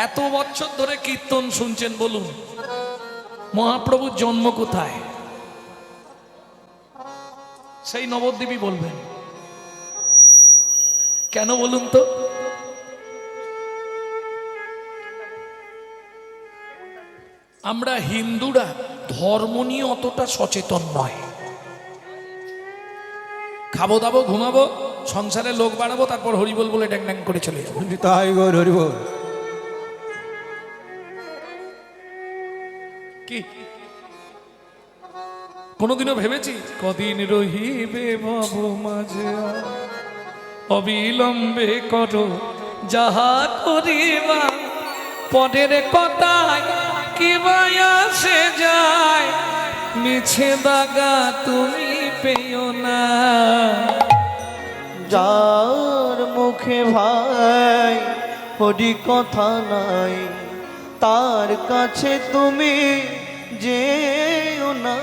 এত বছর ধরে কীর্তন শুনছেন, বলুন মহাপ্রভুর জন্ম কোথায়? সেই নবদ্বীপই বলবেন। কেন বলুন তো? আমরা হিন্দুরা ধর্ম নিয়ে অতটা সচেতন নয়। খাবো দাবো, ঘুমাবো, সংসারে লোক বাড়াবো, তারপর হরিবল বলে ড্যাং ড্যাং করে চলে যাবো। তাই গৌর হরিবল। কি কোনোদিনও ভেবেছি কদিন রহিবে ভব মাঝে, অবিলম্বে করো যাহা করিবা, পরের কথায় কি আসে যায়, মিছে দাগা তুমি পেও না। যার মুখে ভাই হরি কথা নাই, তার কাছে তুমি যেও না।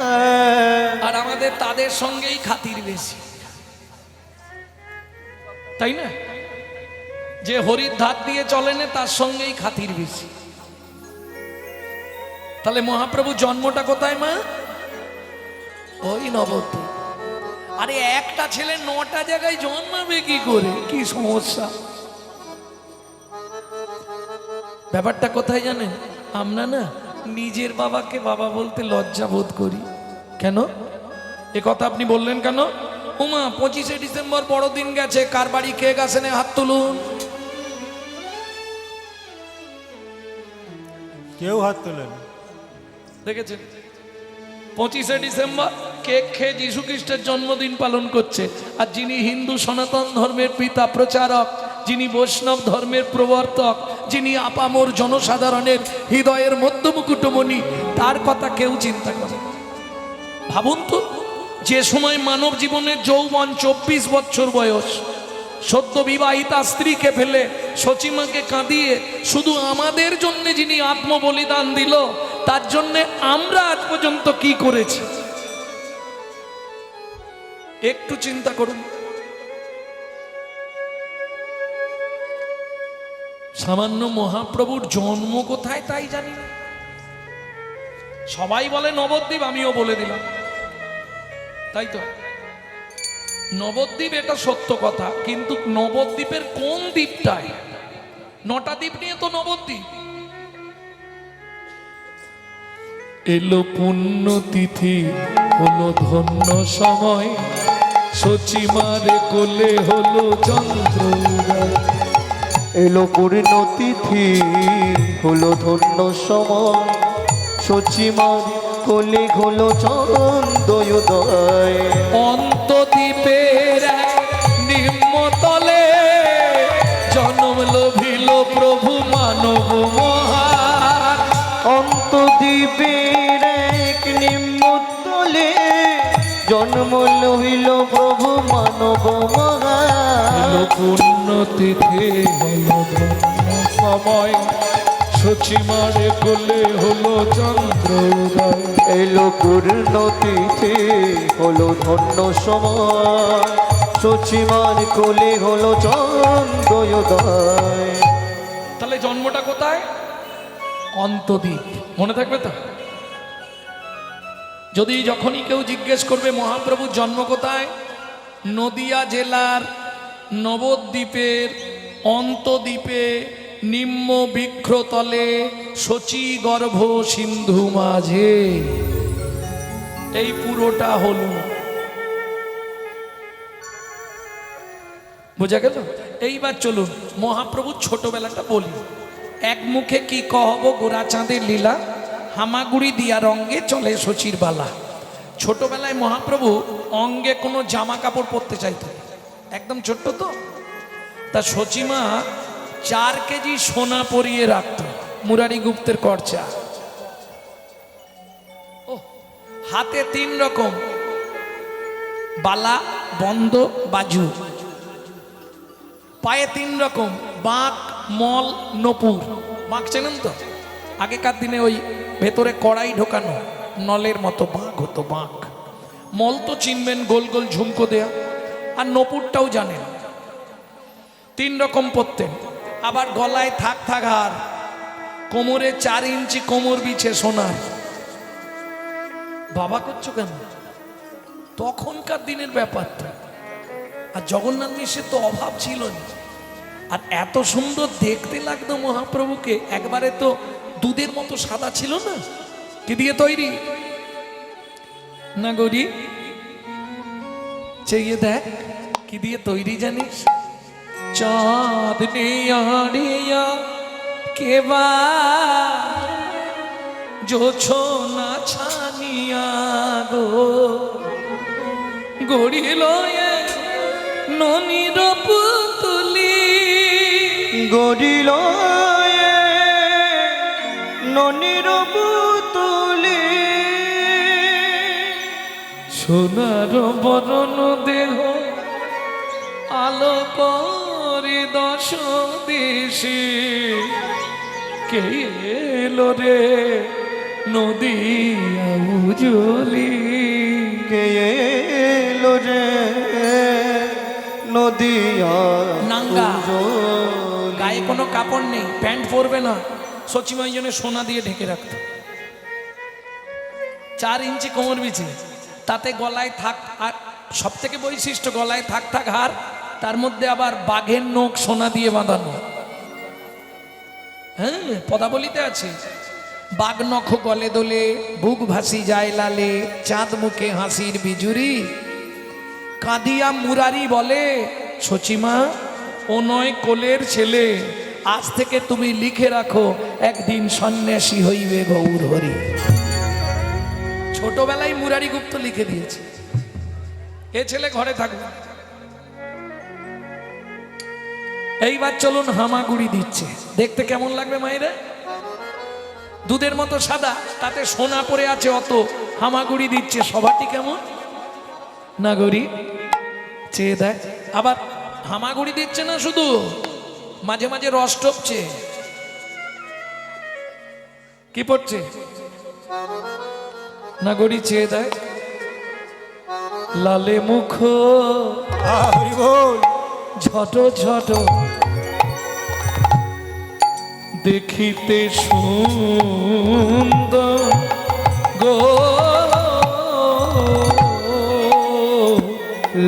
আর আমাদের তাদের সঙ্গেই খাতির বেশি, তাই না? যে হরির ধার দিয়ে চলে না তার সঙ্গেই খাতির বেশি। তাহলে মহাপ্রভু জন্মটা কোথায় মা? ওই নবদ্বীপ। আরে একটা ছেলে 9টা জায়গায় জন্মাবে কি করে? কি সমস্যা? ব্যাপারটা কোথায় জানেন? আমরা না নিজের বাবাকে বাবা বলতে লজ্জা বোধ করি। কেন এ কথা আপনি বললেন কেন? উমা 25শে ডিসেম্বর বড়দিন গেছে, কার বাড়ি কেক আসেনে হাত তুলুন। কেউ হাত তোলেন? দেখেছেন 25শে ডিসেম্বর কেক খেয়ে যীশু খ্রিস্টের জন্মদিন পালন করছে। আর যিনি হিন্দু সনাতন ধর্মের পিতা প্রচারক, যিনি বৈষ্ণব ধর্মের প্রবর্তক, যিনি আপামর জনসাধারণের হৃদয়ের মধ্যমুকুটমণি, তার কথা কেউ চিন্তা করে? ভাবুন তো, যে সময় মানব জীবনের যৌবন 24 বছর বয়স, সদ্য বিবাহিতা স্ত্রীকে ফেলে সচিমাকে কাঁদিয়ে শুধু আমাদের জন্য যিনি আত্মবলিদান দিল, তার জন্য আমরা আজ পর্যন্ত কি করেছি একটু চিন্তা করুন। সামান্য মহাপ্রভুর জন্ম কোথায় তাই জানি না। সবাই বলে নবদ্বীপ, আমিও বলে দিলাম, তাই তো নবদ্বীপ, এটা সত্য কথা। কিন্তু নবদ্বীপের কোন দ্বীপটায়? 9টা দ্বীপ নিয়ে তো নবদ্বীপ। এলো পুণ্য তিথি, হলো ধন্য সময়, সচিমারে কোলে হলো চন্দ্র উদয়। এলো পূর্ণ তিথি, হলো ধন্য সময়, সচিমার কোলে হলো চন্দ্রোদয়। অন্তদ্বীপের নিম্নতলে জন্ম লভিল প্রভু মানব মহান। অন্তদ্বীপের এক নিম্নতলে জন্ম লভিল প্রভু মানব মহান। পুণ্যতিথি হলো ধন্য সময়, সচিমারে কোলে হলো চন্দ্র উদয়। এলো পূর্ণ তিথি, হলো ধন্য সময়, সচিমার কোলে হলো চন্দ্রোদয়। তাহলে জন্মটা কোথায়? অন্তদ্বীপ। মনে থাকবে তো? যদি যখনই কেউ জিজ্ঞেস করবে মহাপ্রভুর জন্ম কোথায়, নদিয়া জেলার নবদ্বীপের অন্তদ্বীপে নিম্ন বৃক্ষতলে শচী গর্ভ সিন্ধু মাঝে, এই পুরোটা হলো। বোঝা গেল? এইবার চলুন মহাপ্রভুর ছোটবেলাটা বলি। এক মুখে কি কহব গোরা চাঁদের লীলা, হামাগুড়ি দিয়া রঙ্গে চলে শচীর বালা। ছোটবেলায় মহাপ্রভু অঙ্গে কোনো জামা কাপড় পরতে চাইত, একদম ছোট্ট তো। তা সচিমা 4 কেজি সোনা পরিয়ে রাখত, মুরারি গুপ্তের খরচা। ও হাতে 3 রকম বালা, বন্ধ, বাজু। পায়ে 3 রকম বাঁক, মল, নপুর। বাঁক চেনেন তো? আগেকার দিনে ওই ভেতরে কড়াই ঢোকানো নলের মতো বাঁক হতো, বাঁক। মল তো চিনবেন, গোল গোল ঝুমকো দেয়া। আর নপুরটাও জানেন। 3 রকম পরতেন। আবার গলায় থাক থাক হার, কোমরে 4 ইঞ্চি কোমর বিছে সোনার। বাবা করছো কেন? তখনকার দিনের ব্যাপারটা। আর জগন্নাথ মিশ্রের তো অভাব ছিল না। আর এত সুন্দর দেখতে লাগতো মহাপ্রভুকে, একবারে তো দুধের মতো সাদা ছিল না। কি দিয়ে তৈরি না গরি? চেয়ে দেখ কি দিয়ে তৈরি জানিস? চাঁদনিয়া কেবা জোছনা ছানিয়া গো গড়িল ননির পুতুলি, গড়িল ননির পুতুলি, সোনার বরণ দেহ আলো করে দশ দেশে, কে এলো রে নদিয়া উজলি, কে এলো রে নদিয়া নাঙ্গা। উজলি। গায়ে কোনো কাপড় নেই, প্যান্ট পরবে না, সচিমাই জন্য সোনা দিয়ে ঢেকে রাখতো। 4 ইঞ্চি কোমর বিছে, তাতে গলায় থাক, আর সব থেকে বৈশিষ্ট্য গলায় থাক থাক হার, তার মধ্যে আবার বাঘের নখ সোনা দিয়ে বাঁধানো। হ্যাঁ, পদাবলিতে আছে, বাঘ নখ গলে দোলে, বুক ভাসি যায় লালে, চাঁদ মুখে হাসির বিজুরি, কাঁদিয়া মুরারি বলে সচিমা ও নয় কোলের ছেলে, আজ থেকে তুমি লিখে রাখো একদিন সন্ন্যাসী হইবে গৌর হরি। ছোটবেলায় মুরারি গুপ্ত লিখে দিয়েছে, এ ছেলে ঘরে থাকবে। এইবার চলুন হামাগুড়ি দিচ্ছে, দেখতে কেমন লাগবে মায়েরা? দুধের মতো সাদা, তাতে সোনা পড়ে আছে অত, হামাগুড়ি দিচ্ছে, সবাটি কেমন না গরি? চেয়ে দেখ। আবার হামাগুড়ি দিচ্ছে না শুধু, মাঝে মাঝে রস টপছে। কি পড়ছে না গরি? চেয়ে দেখ। লালে মুখ হরি বল। ঝট ঝট দেখিতে সুন্দর গো,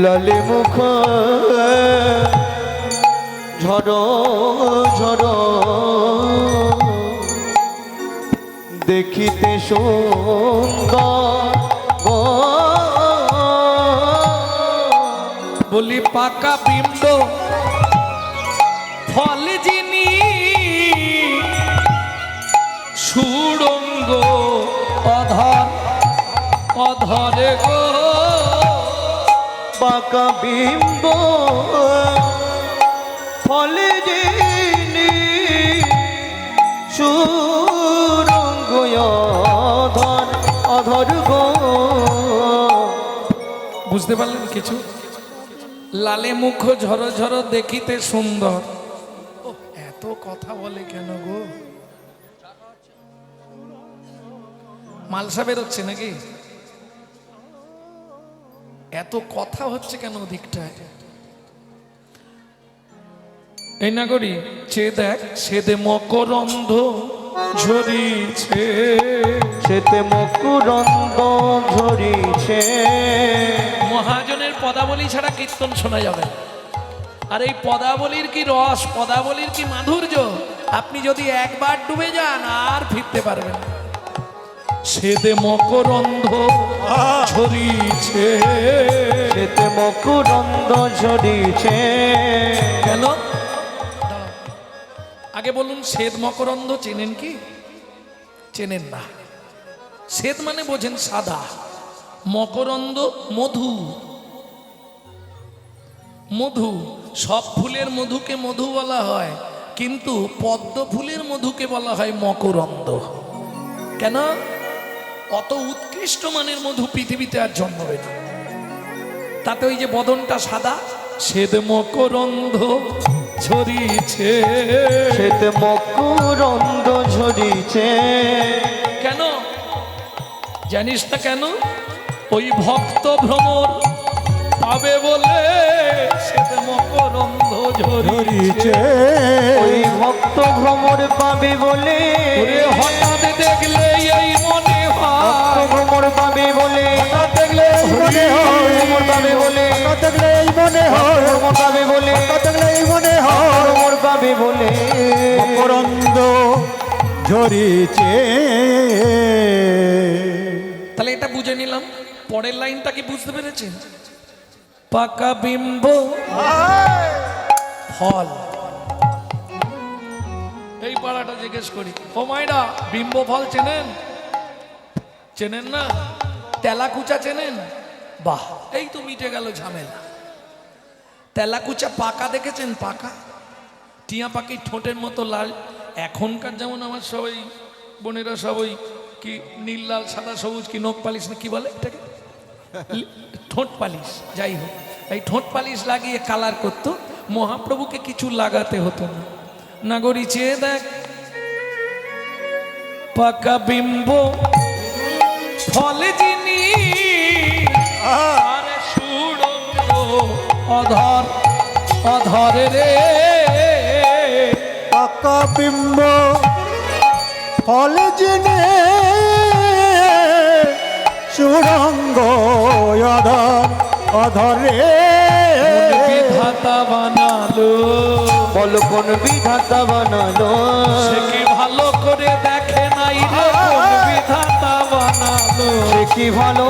লালে মুখ ঝড় ঝড় দেখিতে সুন্দর গো। বলি পাকা বিম্ব ফল যিনি সুড়ঙ্গ অধর অধরে গো, পাকা বিম্ব ফলে যিনি সুরঙ্গ অধর অধর গো। বুঝতে পারলেন কিছু? লালে মুখ ঝরো ঝরো দেখিতে সুন্দর। ও, এত কথা বলে কেন গো? মালসা বেরোচ্ছে নাকি? এত কথা হচ্ছে কেন দিকটায়? এই না করি, চেয়ে দেখ, সেদে মকরন্ধ ঝরিছে, সেতে মকুরন্দ ঝরিছে। মহাজনের পদাবলী ছাড়া কীর্তন শোনা যাবে না। আর এই পদাবলীর কি রস, পদাবলীর কি মাধুর্য, আপনি যদি একবার ডুবে যান আর ফিরতে পারবেন না। সেদে মকরন্ধ ঝরিছে, সেতে মকুরন্দ ঝরিছে। কেন? আগে বলুন, শ্বেত মকরন্ধ চেনেন কি? চেনেন না। শ্বেত মানে বোঝেন সাদা, মকরন্ধ মধু। মধু, সব ফুলের মধুকে মধু বলা হয়, কিন্তু পদ্ম ফুলের মধুকে বলা হয় মকরন্ধ। কেন? অত উৎকৃষ্ট মানের মধু পৃথিবীতে আর জন্মবে না। তাতে ওই যে বদনটা সাদা, শ্বেত মকরন্ধ ঝরিছে, সেতে মকুরন্দ ঝরিছে। কেন জানিস না? কেন? ওই ভক্ত ভ্রমর পাবে বলে শ্বেত মকরন্ধ ঝরিছে। ওই ভক্ত ভ্রমর ভ্রমর পাবে বলে, ওরে হঠাৎ দেখলে এই মনে হয়, ভ্রমর পাবে বলে, হঠাৎ দেখলে এই মনে হয়, ভ্রমর পাবে বলে, হঠাৎ দেখলে এই মনে হয়, ভ্রমর পাবে বলে, হঠাৎ দেখলে এই মনে হয়, ভ্রমর পাবে বলে, মকরন্দ ঝরিছে। তাহলে এটা বুঝে নিলাম। পরের লাইনটা কি বুঝতে পেরেছেন? পাকা বিম্ব ফল। এই পাড়াটা জিজ্ঞেস করি, ও মাইরা বিম্ব ফল চেনেন? চেনেন না? তেলাকুচা চেনেন? বাহ, এই তো মিটে গেল ঝামেলা। তেলাকুচা পাকা দেখেছেন? পাকা টিয়া পাখির ঠোঁটের মতো লাল। এখনকার যেমন আমার সবাই বোনেরা সবাই কি নীল লাল সাদা সবুজ কি নখ পালিশ না কি বলে এটাকে, ঠোঁট পালিশ, যাই হোক, এই ঠোঁট পালিশ লাগিয়ে কালার করতো। মহাপ্রভুকে কিছু লাগাতে হতো না। নাগরী চেয়ে দেখ, পাকা বিম্ব ফলে যিনি, আরে সুড়ঙ্গ অধর অধর রে, পাকা বিম্ব ফল জেনে সুরঙ্গ অধর অধরে, বিধাতা বানালো, বল কোন বিধাতা বানালো, সে কি ভালো করে দেখে নাই রে, কোন বিধাতা বানালো, সে কি ভালো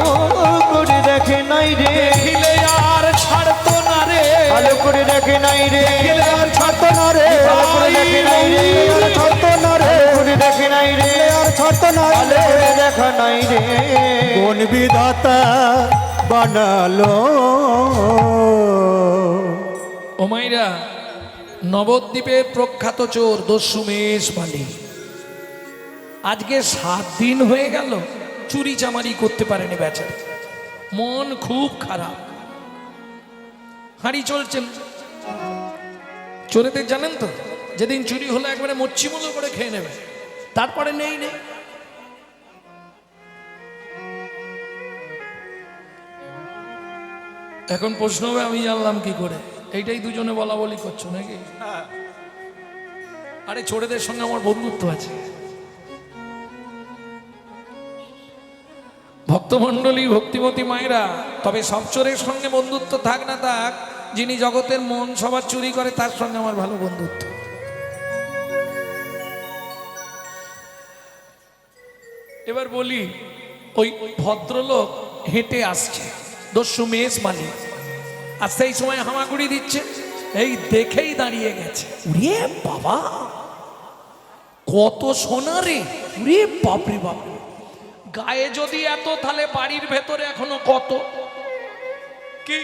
করে দেখে নাই রে, দেখিলে আর ছাড়তো না রে, ভালো করে দেখে নাই রে, দেখিলে আর ছাড়তো না রে, ভালো করে দেখে নাই রে, আর ছাড়তো না রে, ভালো করে দেখে নাই রে, আর ছাড়তো না ভালো রে, করে দেখা নাই রে, কোন বিধাতা বানালো। ও মাইরা, নবদ্বীপের প্রখ্যাত চোর দস্যু মেষ মালি আজকে 7 দিন হয়ে গেল চুরি চামারি করতে পারেনি বেচারা, মন খুব খারাপ। হাঁড়ি চলছেন চোরেদের, জানেন তো, যেদিন চুরি হলো একবারে মচ্ছিমুলো করে খেয়ে নেবে, তারপরে নেই নেই। এখন প্রশ্ন হবে আমি জানলাম কি করে? এইটাই দুজনে বলা বলি করছো নাকি? আরে চোরেদের সঙ্গে আমার বন্ধুত্ব আছে। ভক্তমণ্ডলী, ভক্তিমতী মায়েরা, তবে সব চোরের সঙ্গে বন্ধুত্ব থাক না থাক, যিনি জগতের মন সবার চুরি করে তার সঙ্গে আমার ভালো বন্ধুত্ব। এবার বলি, ওই ভদ্রলোক হেঁটে আসছে, দস্যু মেষ মালিক, আর সেই সময় হামাগুড়ি দিচ্ছে, এই দেখেই দাঁড়িয়ে গেছে। উরে বাবা, কত সোনা রে, উরে বাপরে বাপ, গায়ে যদি এত, তাহলে বাড়ির ভেতরে এখনো কত কি।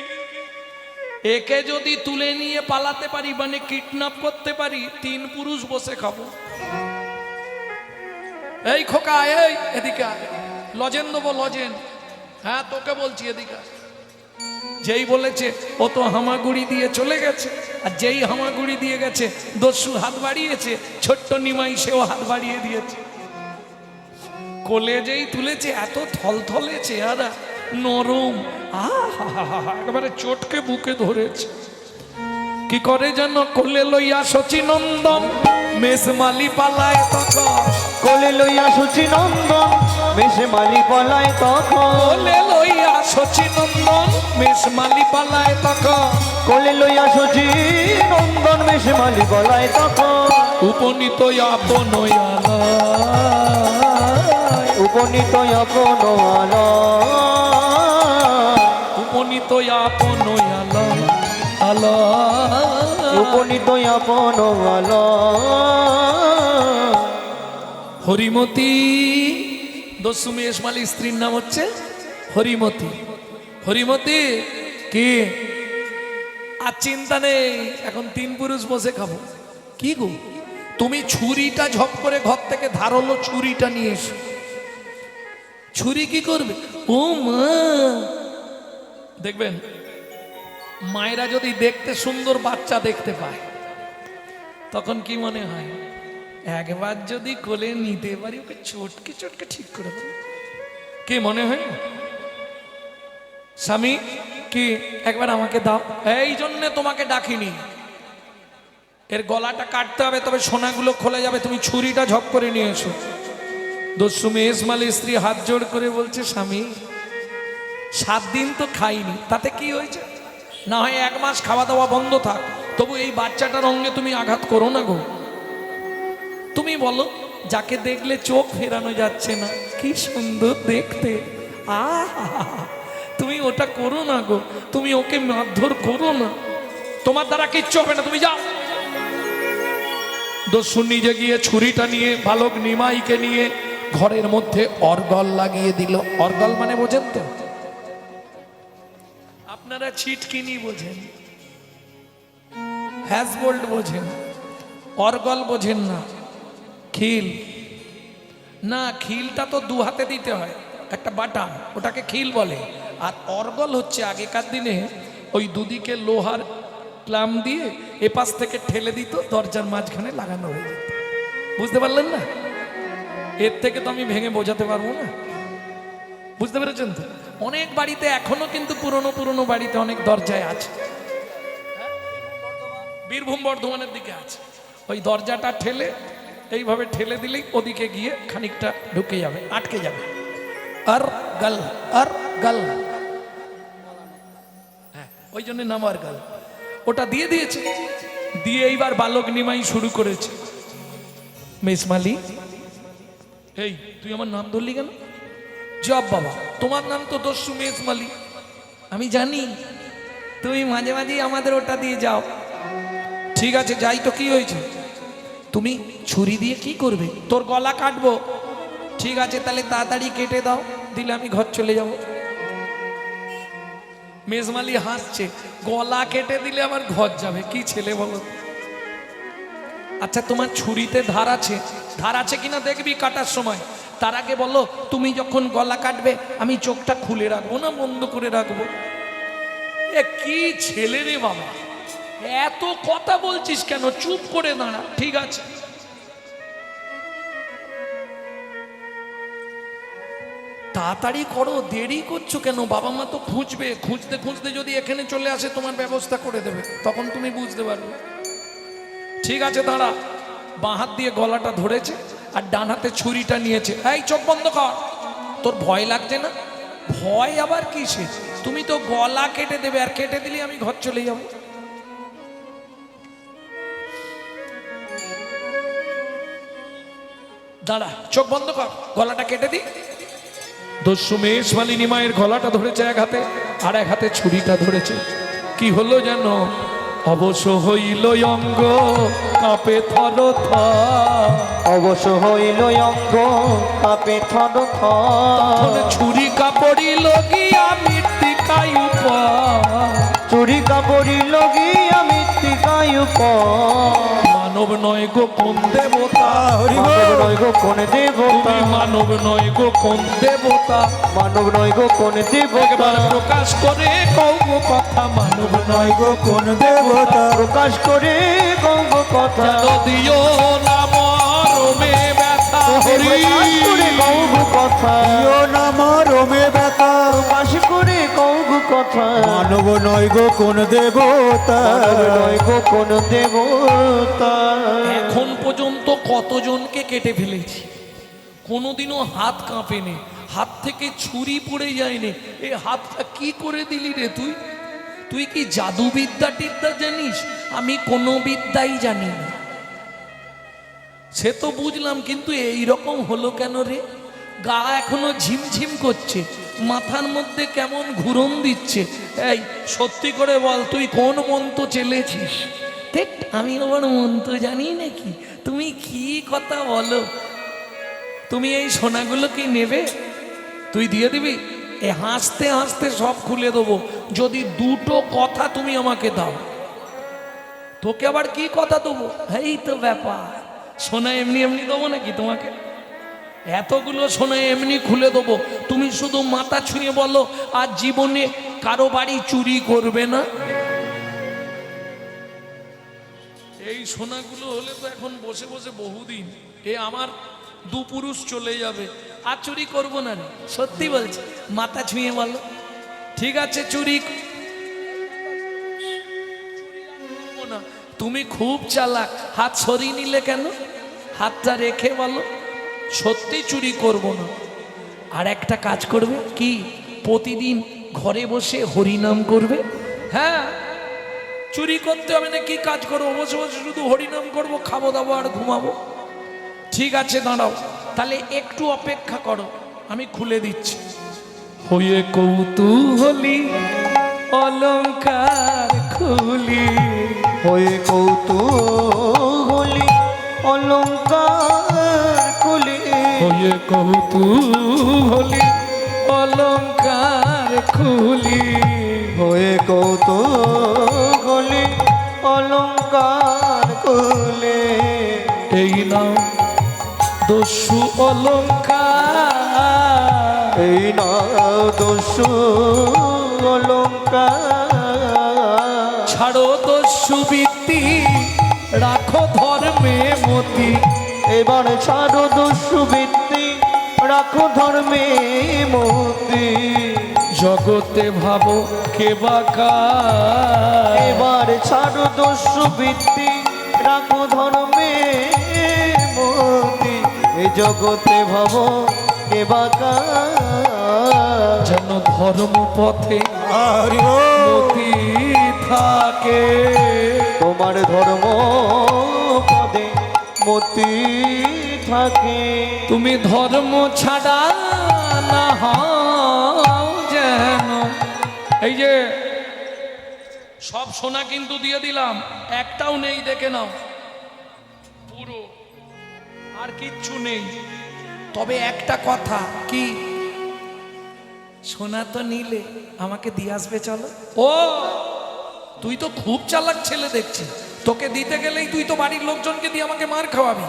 একে যদি তুলে নিয়ে পালাতে পারি, মানে কিডন্যাপ করতে পারি, 3 পুরুষ বসে খাবো। এই খোকা, এই এদিকে আয়, লজেন দেবো, লজেন। হ্যাঁ তোকে বলছি, এদিকে আয়। যেই বলেছে ও তো হামাগুড়ি দিয়ে চলে গেছে, আর যেই হামাগুড়ি দিয়ে গেছে দস্যু হাত বাড়িয়েছে, ছোট্ট নিমাই সেও হাত বাড়িয়ে দিয়েছে। কোলে যেই তুলেছে, এত থলথলে চেহারা, নরম, একেবারে চটকে বুকে ধরেছে। কি করে যেন কোলে লইয়া শচীনন্দন মেষ মালি পালায় তখন, কোলে লইয়া সচিনন্দন মেষে মালি পলায় তখন, কোলে লইয়া শচীনন্দন মেষ মালি পালায় তখন, কোলে লইয়া সচিনন্দন মেষে মালি পলায় তখন, উপনীত আপন উপনীত আপন আলয়, উপনীত আপন আলয়, উপনীত আপন আলয়। হরিমতি, দস্যু মেষ মালিক স্ত্রীর নাম হচ্ছে হরিমতি। হরিমতি কি আর চিন্তা নেই, এখন 3 পুরুষ বসে খাবো। কি গো, তুমি ছুরিটা ঝপ করে ঘর থেকে ধারালো ছুরিটা নিয়ে এসো। ছুরি কি করবে? ও মা, দেখবেন মায়েরা যদি দেখতে সুন্দর বাচ্চা দেখতে পায়, তখন কি মনে হয়, একবার যদি কোলে নিতে পারি, ওকে চটকে চটকে ঠিক করে দেবো। কি মনে হয়? স্বামী কি একবার আমাকে দাও, এই জন্যে তোমাকে ডাকিনি। এর গলাটা কাটতে হবে, তবে সোনাগুলো খোলা যাবে। তুমি ছুরিটা ঝপ করে নিয়ে এসো। দস্যু মেজমালির স্ত্রী হাত জোড় করে বলছে, স্বামী 7 দিন তো খাইনি, তাতে কি হয়েছে? না হয় 1 মাস খাওয়া দাওয়া বন্ধ থাক, তবু এই বাচ্চাটার অঙ্গে তুমি আঘাত করো না গো। তুমি বলো, যাকে দেখলে চোখ ফেরানো যাচ্ছে না, কি সুন্দর দেখতে, তুমি ওটা করো না গো, তুমি ওকে মারধর করো না, তোমার দ্বারা কিচ্ছু হবে না, তুমি যাও। দস্যু নিজে গিয়ে ছুরিটা নিয়ে বালক নিমাইকে নিয়ে ঘরের মধ্যে অর্গল লাগিয়ে দিল। অর্গল মানে বোঝেন তো আপনারা? ছিটকিনি বোঝেন, হ্যাজবোল্ট বোঝেন, অর্গল বোঝেন না। খিল না, খিলটা তো 2 হাতে দিতে হয়, একটা বাটাম, ওটাকে খিল বলে। আর অর্গল হচ্ছে আগেকার দিনে ওই দুদিকে লোহার ক্লাম দিয়ে এপাশ থেকে ঠেলে দিত, দরজার মাঝখানে লাগানো হয়ে যেত। বুঝতে পারলেন না? এর থেকে তো আমি ভেঙে বোঝাতে পারবো না, বুঝতে পেরেছেন তো? অনেক বাড়িতে এখনো কিন্তু পুরনো বাড়িতে অনেক দরজায় আছে, বীরভূম বর্ধমানের দিকে আছে। ওই দরজাটা ঠেলে এইভাবে ঠেলে দিলেই ওদিকে গিয়ে খানিকটা ঢুকে যাবে, আটকে যাবে। আর গাল, হ্যাঁ, ওই জন্য নাম আর গাল। ওটা দিয়ে দিয়েছে, দিয়ে এইবার বালক নিমাই শুরু করেছে। মেজমালি, এই তুই আমার নাম ধরলি কেন? জব বাবা, তোমার নাম তো দস্যু মেজমালি, আমি জানি তুমি মাঝে মাঝেই আমাদের ওটা দিয়ে যাও। ঠিক আছে যাই তো, কি হয়েছে? তুমি ছুরি দিয়ে কি করবে? তোর গলা কাটবো। ঠিক আছে তাহলে তাড়াতাড়ি কেটে দাও, দিলে আমি ঘর চলে যাব। মেজমালি হাসছে, গলা কেটে দিলে আমার ঘর যাবে? কি ছেলে বলো? আচ্ছা তোমার ছুরিতে ধার আছে? ধার আছে কিনা দেখবি কাটার সময়। তার আগে বলো, তুমি যখন গলা কাটবে আমি চোখটা খুলে রাখবো না বন্ধ করে রাখবো? এ কি ছেলে রে বাবা, এত কথা বলছিস কেন? চুপ করে দাঁড়া। ঠিক আছে, তাড়াতাড়ি করো, দেরি করছো কেন? বাবা মা তো খুঁজবে, খুঁজতে খুঁজতে যদি এখানে চলে আসে তোমার ব্যবস্থা করে দেবে, তখন তুমি বুঝতে পারবে। ঠিক আছে দাঁড়া। বাঁ হাত দিয়ে গলাটা ধরেছে আর ডান হাতে ছুরিটা নিয়েছে। এই চোখ বন্ধ কর, তোর ভয় লাগছে না? ভয় আবার কিসে? তুমি তো গলা কেটে দেবে, আর কেটে দিলে আমি ঘর চলে যাব। দাঁড়া, চোখ বন্ধ কর, গলাটা কেটে দি। দস্যু মেজমালি নিমাইয়ের গলাটা ধরেছে এক হাতে, আর এক হাতে ছুরিটা ধরেছে। কি হলো জানো? অবশ্য হইল অঙ্গ কাঁপে থর থর, অবশ্য হইল অঙ্গ কাঁপে থর থর। ছুরি কাপড়িল গিয়া মৃত্তিকায় উপর, চুরি কাপড়িল গিয়া মৃত্তিকায় উপর। মানব নয় গো কোন দেবতা, মানব নয় গো কোন দেবতা, মানব নয় গো কোন দেবতা, মানব নয় গো কোন দেবতা। একবার প্রকাশ করে কও গো কথা, মানব নয় গো কোন দেবতা প্রকাশ করে কও গো কথা। যেন দিও না মরমে ব্যথা। প্রকাশ করে কও গো কথা, দিও না মরমে ব্যথা। প্রকাশ করে কও গো কথা। মানব নয় গো কোন দেবতা, মানব নয় গো কোন দেবতা। এখন পর্যন্ত কতজনকে কেটে ফেলেছি, কোনোদিনও হাত কাঁপেনি, হাত থেকে ছুরি পড়ে যায়নি। এই হাতটা কি করে দিলি রে তুই? তুই কি জাদুবিদ্যা টিদ্যা জানিস? আমি কোনো বিদ্যাই জানি না, সে তো বুঝলাম, কিন্তু এই রকম হলো কেন রে? গা এখনো ঝিমঝিম করছে, মাথার মধ্যে কেমন ঘুরন দিচ্ছে। এই সত্যি করে বল, তুই কোন মন্ত্র চেলেছিস? ঠিক, আমি আবার মন্ত্র জানি নাকি? তুমি কি কথা বলো? তুমি এই সোনাগুলো কি নেবে? তুই দিয়ে দিবি? এ হাসতে হাসতে সব খুলে দেবো, যদি 2টো কথা তুমি আমাকে দাও। তোকে আবার কি কথা দেবো? এই তো ব্যাপার, সোনা এমনি এমনি দেবো নাকি তোমাকে? এতগুলো সোনা এমনি খুলে দেবো, তুমি শুধু মাথা ছুঁয়ে বলো আর জীবনে কারো বাড়ি চুরি করবে না। এই সোনাগুলো হলে তো এখন বসে বসে বহুদিন এ আমার 2 পুরুষ চলে যাবে, আর চুরি করবো না রে, সত্যি বলছি। মাথা ছুঁয়ে বলো। ঠিক আছে, চুরি করবো না, তুমি খুব চালাক, হাত সরিয়ে নিলে কেন? হাতটা রেখে বলো সত্যি চুরি করব না। আর একটা কাজ করবে কি, প্রতিদিন ঘরে বসে হরিনাম করবে। হ্যাঁ, চুরি করতে হবে না, কি কাজ করবো, বসে বসে শুধু হরিনাম করব, খাবো দাবো আর ঘুমাবো। ঠিক আছে দাঁড়াও, তাহলে একটু অপেক্ষা করো, আমি খুলে দিচ্ছি। হয়ে কৌতূহলী অলংকার খুলি, হয়ে কৌতূহলী অলংকার খুলি, হয়ে কৌতূহলী অলংকার খুলি, হয়ে কৌতূহলী অলংকার খুলে। এই নাও দস্যু অলংকার, এই না দস্যু অলংকার, ছাড়ো দস্যু বৃত্তি, রাখো ধর্মে মতি। এবার ছাড়ো দস্যু বৃত্তি, রাখো ধর্মে মতি। জগতে ভাবো কে বাকার, এবার ছাড়ো দস্যু বৃত্তি, রাখো ধর্মে মতি। এ জগতে ভাব কে বাকা, যেন ধর্ম পথে হরি বল। মতি থাকে। তোমার ধর্ম পদে মতি থাকে। তুমি ধর্ম ছাড়া না হও যেন। এই যে সব সোনা কিন্তু দিয়ে দিলাম, একটাও নেই, দেখে নাও পুরো, আর কিচ্ছু নেই। তবে একটা কথা কি, সোনা তো নিলে আমাকে দিয়ে আসবে চলো। ও তুই তো খুব চালাক ছেলে দেখছি, তোকে দিতে গেলেই তুই তো বাড়ির লোকজনকে দিয়ে আমাকে মার খাওয়াবি।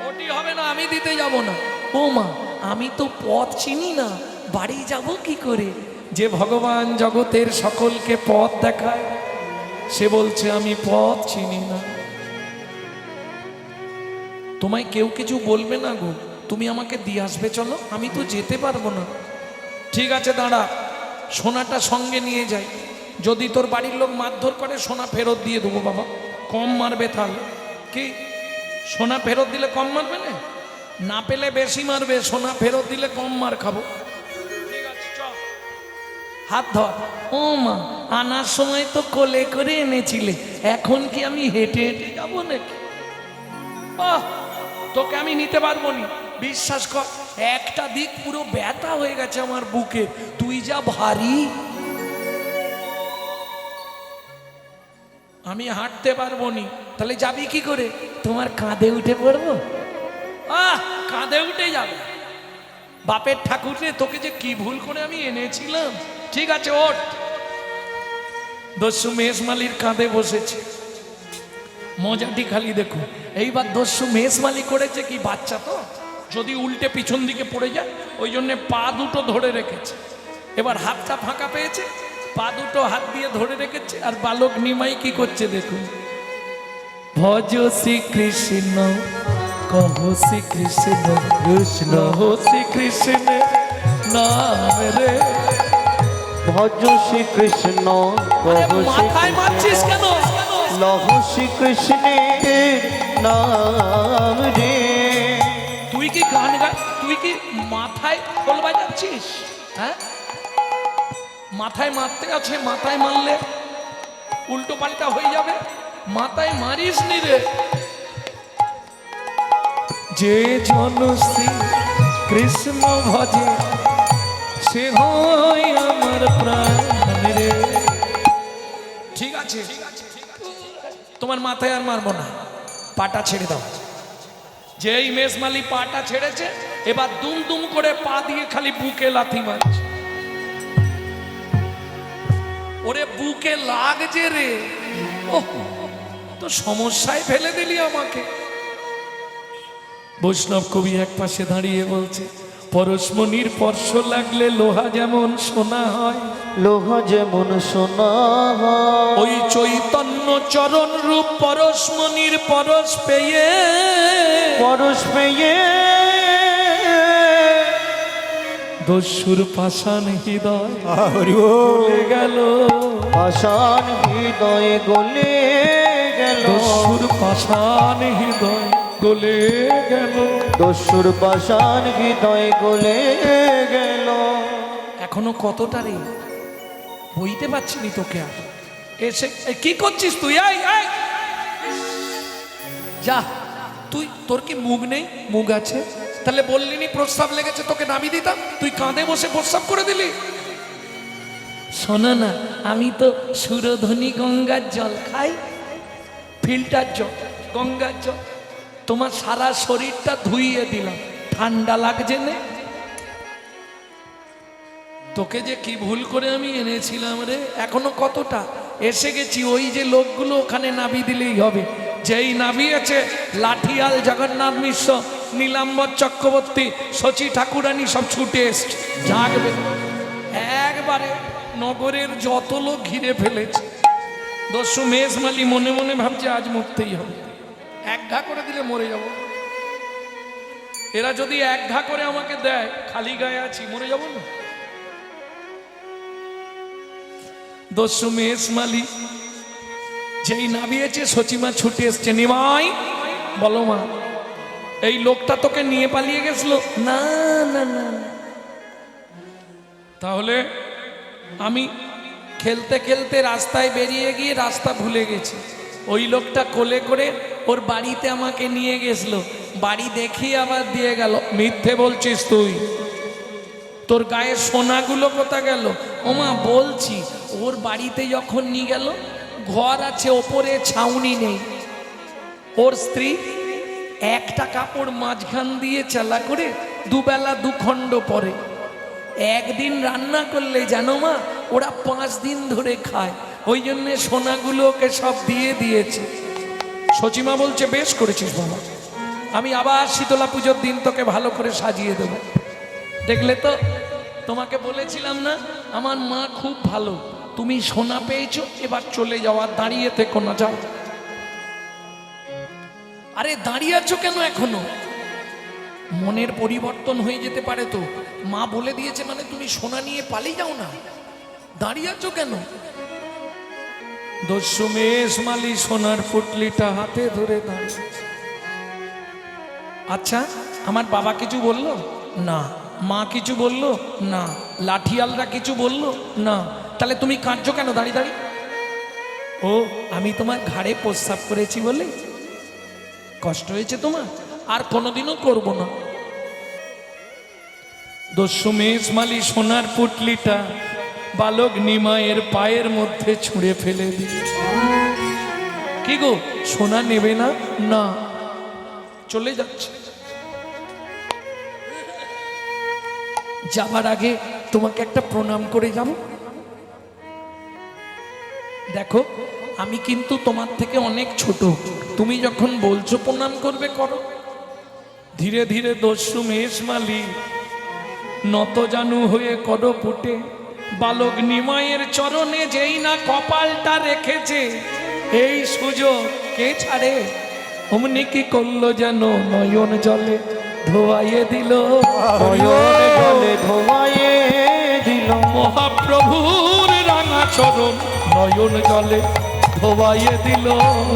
ওটি হবে না, আমি দিতে যাব না। ও মা, আমি তো পথ চিনি না, বাড়ি যাব কি করে? যে ভগবান জগতের সকলকে পথ দেখায়, সে বলছে আমি পথ চিনি না। তোমায় কেউ কিছু বলবে না গো, তুমি আমাকে দিয়ে আসবে চলো, আমি তো যেতে পারবো না। ঠিক আছে দাঁড়া, সোনাটা সঙ্গে নিয়ে যাই, যদি তোর বাড়ির লোক মারধর করে সোনা ফেরত দিয়ে দেবো বাবা, কম মারবে তাহলে। কি সোনা ফেরত দিলে কম মারবে না? না পেলে বেশি মারবে, সোনা ফেরত দিলে কম মার খাবো। ঠিক আছে চল, হাত ধর। ও মা, আনার সময় তো কোলে করে এনেছিলে, এখন কি আমি হেঁটে হেঁটে যাবো নাকি? আহ, তোকে আমি নিতে পারবো নি, বিশ্বাস কর, একটা দিক পুরো ব্যথা হয়ে গেছে আমার বুকে, তুই যা ভারী, আমি হাঁটতে পারবো নি। তাহলে যাবি কি করে? তোমার কাঁধে উঠে পড়বো। কাঁধে উঠে যাবে? বাপের ঠাকুর রে, তোকে যে কি ভুল করে আমি এনেছিলাম। ঠিক আছে ওঠ। দস্যু মেষমালির কাঁধে বসেছে, মজাটি খালি দেখো। এইবার দস্যু মেষমালি করেছে কি, বাচ্চা তো যদি উল্টে পিছন দিকে পড়ে যায়, ওই জন্য পা দুটো ধরে রেখেছে। এবার হাতটা ফাঁকা পেয়েছে, পা দুটো হাত দিয়ে ধরে রেখেছে, আর বালক নিমাই কি করছে দেখুন। ভজ শ্রীকৃষ্ণ কহ শ্রীকৃষ্ণ, কৃষ্ণ হো শ্রীকৃষ্ণ নাম রে। ভজ শ্রীকৃষ্ণ আরে কহ মাথায় মারছিস কেন? লহ শ্রীকৃষ্ণের নাম রে। তুই কি গান গা, তুই কি মাথায় খোল বাজাচ্ছিস? হ্যাঁ, মাথায় মারতে আছে, মাথায় মারলে উল্টো পাল্টা হয়ে যাবে, মাথায় মারিস নি রে। যে জন শ্রী কৃষ্ণ ভজে, সে হয় আমার প্রাণ রে। ঠিক আছে, তোমার মাথায় আর মারবো না, পাটা ছেড়ে দাও। যেই মেষমালি পাটা ছেড়েছে, এবার দুম দুম করে পা দিয়ে খালি বুকে লাথি মারছে। ওরে বুকে লাগছে রে, ওহ, তো সমস্যায় ফেলে দিলি আমাকে। বৈষ্ণব কবি এক পাশে দাঁড়িয়ে বলছে, পরশমণির স্পর্শ লাগলে লোহা যেমন সোনা হয়, লোহা যেমন সোনা হয়, ওই চৈতন্য চরণ রূপ পরশমণির পরশ পেয়ে, পরশ পেয়ে দস্যুর পাষাণ হৃদয় হরি বল। গলে গেল। পাষাণ হৃদয়ে গলে গেল দস্যুর পাষাণ হৃদয় গলে গেল। দস্যুর পাষাণ হৃদয় গলে গেল। এখনো কতটা রে, বইতে পারছি নি তোকে আর। এসে কি করছিস তুই? আয় আয় যা, তুই তোর কি মুখ নেই? মুখ আছে, তাহলে বললি নি প্রস্রাব লেগেছে তোকে নামিয়ে দিতাম, তুই কাঁধে বসে প্রস্রাব করে দিলি। শোনো না, আমি তো সুরধনী গঙ্গার জল খাই, ফিল্টার জল, গঙ্গার জল। তোমার সারা শরীরটা ধুইয়ে দিলাম, ঠান্ডা লাগছে না? তোকে যে কি ভুল করে আমি এনেছিলাম রে, এখনো কতটা এসে গেছি। ওই যে লোকগুলো ওখানে নাবি দিলেই হবে, যেই নাবিয়েছে লাঠিয়াল, জগন্নাথ মিশ্র, নীলাম্বর চক্রবর্তী, শচী ঠাকুরানী সব ছুটে এসছে, জাগবে একবারে। নগরের যত লোক ঘিরে ফেলেছে। দস্যু মেজমালি মনে মনে ভাবছে আজ মরতেই হবে, এক ঘা করে দিলে মরে যাব। এরা যদি এক ঘা করে আমাকে দেয়, খালি গায়ে আছি, মরে যাব না। দস্যু মেজমালি যেই নামিয়েছে, সচিমা ছুটে এসছে, নিমাই বলো মা, এই লোকটা তোকে নিয়ে পালিয়ে গেছিল? না না না। তাহলে আমি খেলতে খেলতে রাস্তায় বেরিয়ে গিয়ে রাস্তা ভুলে গেছি। ওই লোকটা কোলে করে ওর বাড়িতে আমাকে নিয়ে গেছিল, বাড়ি দেখিয়ে আবার দিয়ে গেল। মিথ্যে বলছিস তুই, তোর গায়ে সোনাগুলো কোথা গেল? ওমা বলছি, ওর বাড়িতে যখন নিয়ে গেল, ঘর আছে, ওপরে ছাউনি নেই। ওর স্ত্রী একটা কাপড় মাঝখান দিয়ে চালা করে দুবেলা দুখণ্ড পরে। একদিন রান্না করলে জানো মা, ওরা 5 দিন ধরে খায়। ওই জন্যে সোনাগুলো ওকে সব দিয়ে দিয়েছে। সচিমা বলছে বেশ করেছিস বাবা, আমি আবার শীতলা পুজোর দিন তোকে ভালো করে সাজিয়ে দেব। দেখলে তো, তোমাকে বলেছিলাম না আমার মা খুব ভালো, তুমি সোনা পেয়েছো, এবার চলে যাওয়া, দাঁড়িয়ে থেকো না, যাও। আরে দাঁড়িয়ে আছো কেন এখনো? মনের পরিবর্তন হয়ে যেতে পারে তো। মা বলে দিয়েছে মানে তুমি সোনা নিয়ে পালিয়ে যাও না, দাঁড়িয়ে আছো কেন? দস্যু মেজমালি সোনার পুটলিটা হাতে ধরে দাঁড়িয়ে। আচ্ছা, আমার বাবা কিছু বললো না, মা কিছু বললো না, লাঠিয়ালরা কিছু বললো না, তাহলে তুমি কাঁদছো কেন দাঁড়িয়ে দাঁড়িয়ে? ও, আমি তোমার ঘাড়ে প্রস্রাব করেছি বলে কষ্ট হয়েছে তোমার? আর কোনোদিনও করবো না। দস্যু মেজমালি সোনার পুটলিটা বালক নিমাইয়ের পায়ের মধ্যে ছুঁড়ে ফেলে দিল। কি গো, সোনা নেবে না? না, চলে যাচ্ছে। যাবার আগে তোমাকে একটা প্রণাম করে যাব। দেখো, আমি কিন্তু তোমার থেকে অনেক ছোট, তুমি যখন বলছো প্রণাম করবে করো। ধীরে ধীরে দস্যু মেজমালি নত জানু হয়ে করো ফুটে বালক নিমাইয়ের চরণে যেই না কপালটা রেখেছে, এই সুযোগ কে ছাড়ে? অমনি কি করলো যেন নয়ন জলে ধোয়াইয়ে দিল, নয়ন জলে ধোয়াইয়ে দিল। মহাপ্রভুর রাঙা চরণ নয়ন জলে ধোয়াইয়ে দিল।